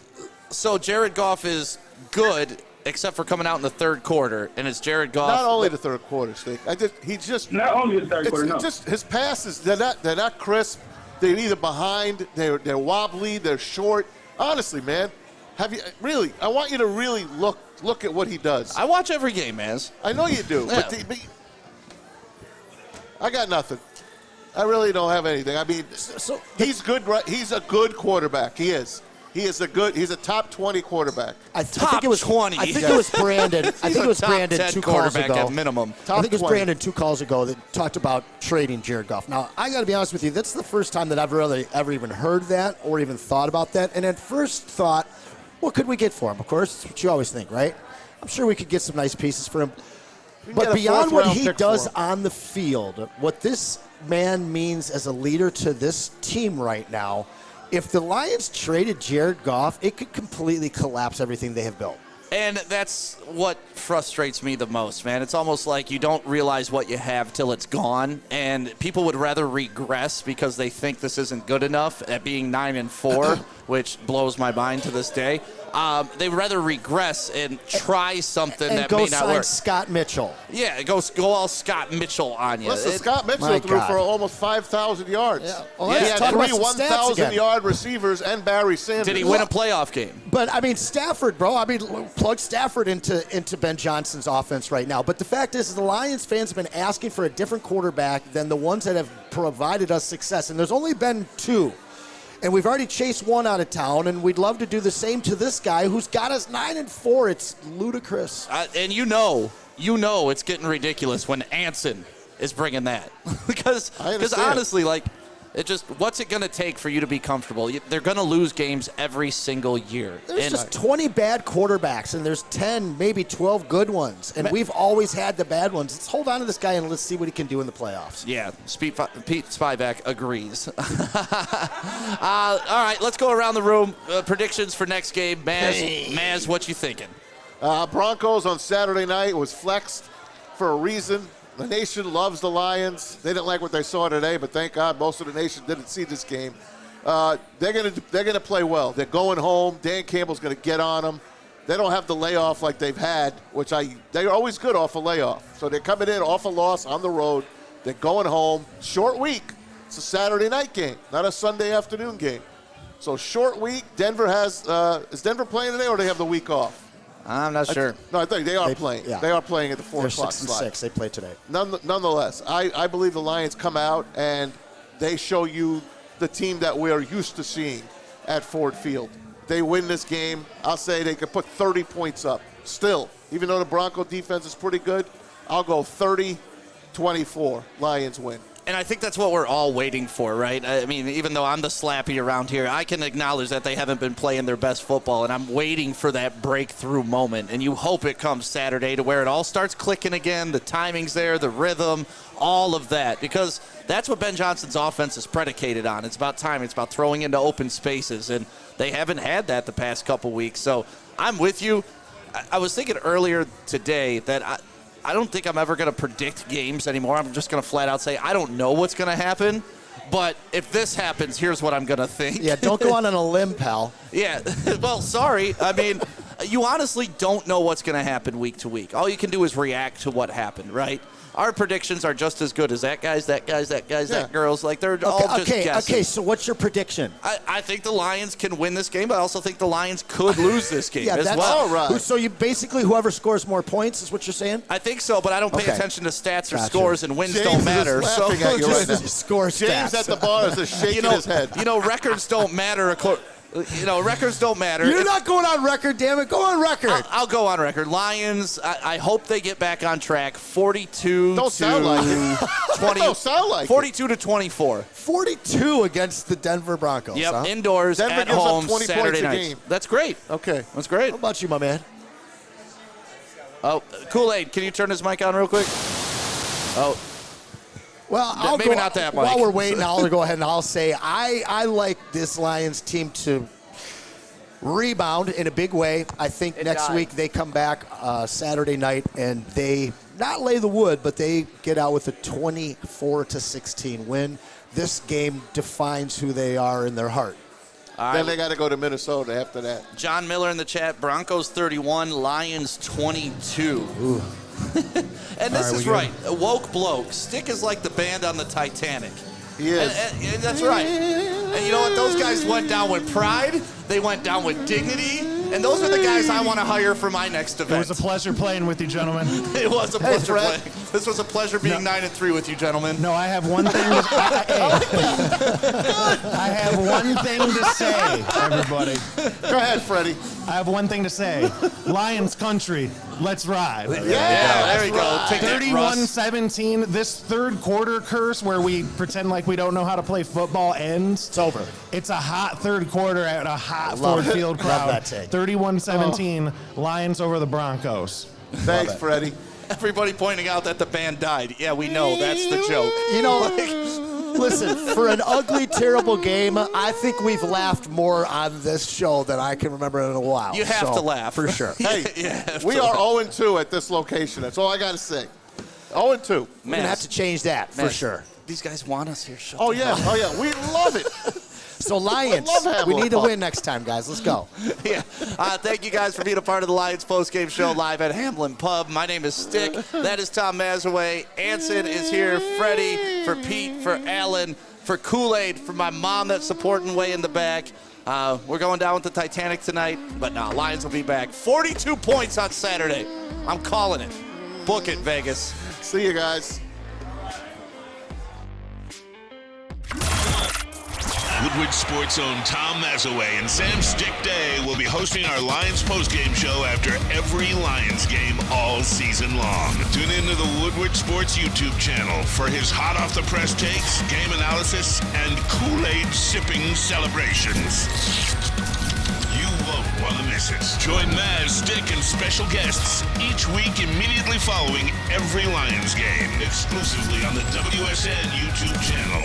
So Jared Goff is good, except for coming out in the third quarter, and it's Jared Goff. Not only the third quarter, Steak. He's just not only the third quarter. No, just his passes. They're not crisp. They're either behind. They're wobbly. They're short. Honestly, man, have you really? I want you to really look at what he does. I watch every game, Maz. I know you do, Yeah. but I got nothing. I really don't have anything. I mean, he's good. He's a good quarterback. He is. He's a top 20 quarterback. I think it was 20. I think it was Brandon. I think it was Brandon 2 calls ago. At minimum. I think it was Brandon 2 calls ago that talked about trading Jared Goff. Now, I got to be honest with you. That's the first time that I've really ever even heard that or even thought about that. And at first thought, what could we get for him? Of course, that's what you always think, right? I'm sure we could get some nice pieces for him. But beyond what he does on the field, what this man means as a leader to this team right now, if the Lions traded Jared Goff, it could completely collapse everything they have built. And that's what frustrates me the most, man. It's almost like you don't realize what you have till it's gone, and people would rather regress because they think this isn't good enough at being 9-4, which blows my mind to this day. They'd rather regress and try something and that go may not sign work. Scott Mitchell. Yeah, go all Scott Mitchell on you. Listen, Scott Mitchell threw for almost 5,000 yards. Yeah. Well, he let's had talk 3 about some stats 1,000-yard receivers and Barry Sanders. Did he win a playoff game? But, I mean, Stafford, bro. I mean, plug Stafford into Ben Johnson's offense right now. But the fact is the Lions fans have been asking for a different quarterback than the ones that have provided us success. And there's only been 2. And we've already chased one out of town, and we'd love to do the same to this guy who's got us 9-4. It's ludicrous. And you know it's getting ridiculous when Anson is bringing that. because honestly, like, it just, what's it going to take for you to be comfortable? They're going to lose games every single year. There's just 20 bad quarterbacks, and there's 10, maybe 12 good ones. And we've always had the bad ones. Let's hold on to this guy, and let's see what he can do in the playoffs. Yeah, Pete Spivak agrees. All right, let's go around the room. Predictions for next game. Maz, what you thinking? Broncos on Saturday night was flexed for a reason. The nation loves the Lions. They didn't like what they saw today, but thank God most of the nation didn't see this game. They're gonna play well. They're going home. Dan Campbell's gonna get on them. They don't have the layoff like they've had, they're always good off a layoff. So they're coming in off a loss on the road. They're going home. Short week. It's a Saturday night game, not a Sunday afternoon game. So short week. Denver is Denver playing today, or do they have the week off? I'm not sure. I think they are playing. Yeah. They are playing at the 4 o'clock slot. They're 6-6. They play today. Nonetheless, I believe the Lions come out and they show you the team that we're used to seeing at Ford Field. They win this game. I'll say they could put 30 points up. Still, even though the Bronco defense is pretty good, I'll go 30-24. Lions win. And I think that's what we're all waiting for, right? I mean, even though I'm the slappy around here, I can acknowledge that they haven't been playing their best football, and I'm waiting for that breakthrough moment. And you hope it comes Saturday to where it all starts clicking again, the timing's there, the rhythm, all of that. Because that's what Ben Johnson's offense is predicated on. It's about timing. It's about throwing into open spaces, and they haven't had that the past couple weeks. So I'm with you. I was thinking earlier today that I don't think I'm ever going to predict games anymore. I'm just going to flat out say I don't know what's going to happen. But if this happens, here's what I'm going to think. Yeah, don't go on a limb, pal. Yeah, well, sorry. I mean, you honestly don't know what's going to happen week to week. All you can do is react to what happened, right? Our predictions are just as good as that guy's, that girl's. Like, they're all just guessing. Okay, so what's your prediction? I think the Lions can win this game, but I also think the Lions could lose this game as well. All right. So you basically, whoever scores more points is what you're saying? I think so, but I don't pay attention to stats or scores, and wins don't matter. So at you right now. Score stats. James at the bar is just shaking his head. Records don't matter. Records don't matter. You're not going on record, damn it. Go on record. I'll go on record. Lions, I hope they get back on track. 42 Don't to sound like it. 20. Don't sound like 42 to 24. 42 against the Denver Broncos. Yep, huh? indoors Denver at gives up home 20 Saturday points a night. game. That's great. Okay. That's great. How about you, my man? Oh, Kool-Aid, can you turn his mic on real quick? Oh. Well, maybe not that, Mike. While we're waiting, I'll go ahead and I'll say I like this Lions team to rebound in a big way. I think next week they come back Saturday night and they not lay the wood, but they get out with a 24-16 win. This game defines who they are in their heart. Then they got to go to Minnesota after that. John Miller in the chat, Broncos 31, Lions 22. Ooh. And this is right. A woke bloke. Stick is like the band on the Titanic. He is. And that's right. And you know what? Those guys went down with pride. They went down with dignity. And those are the guys I want to hire for my next event. It was a pleasure playing with you, gentlemen. It was a pleasure playing. This was a pleasure being 9-3 with you, gentlemen. No, I have one thing I have one thing to say, everybody. Go ahead, Freddie. I have one thing to say. Lions country, let's ride. Yeah, there we go. Take 31-17. This third quarter curse where we pretend like we don't know how to play football ends. It's over. It's a hot third quarter at a hot Ford Field crowd. Love that take. 31-17, Lions over the Broncos. Thanks, Freddie. Everybody pointing out that the band died. Yeah, we know. That's the joke. You know, listen, for an ugly, terrible game, I think we've laughed more on this show than I can remember in a while. You have to laugh. For sure. Hey, we are 0-2 at this location. That's all I got to say. 0-2. We're going to have to change that, for sure. These guys want us here. Oh, yeah. We love it. So, Lions, we need to win next time, guys. Let's go. Yeah. Thank you guys for being a part of the Lions postgame show live at Hamlin Pub. My name is Stick. That is Tom Mazaway. Anson is here. Freddie, for Pete, for Alan, for Kool-Aid, for my mom that's supporting way in the back. We're going down with the Titanic tonight, but no, Lions will be back. 42 points on Saturday. I'm calling it. Book it, Vegas. See you guys. Woodward Sports' own Tom Mazaway and Sam Stick Day will be hosting our Lions postgame show after every Lions game all season long. Tune in to the Woodward Sports YouTube channel for his hot-off-the-press takes, game analysis, and Kool-Aid sipping celebrations. You won't want to miss it. Join Maz, Stick, and special guests each week immediately following every Lions game, exclusively on the WSN YouTube channel.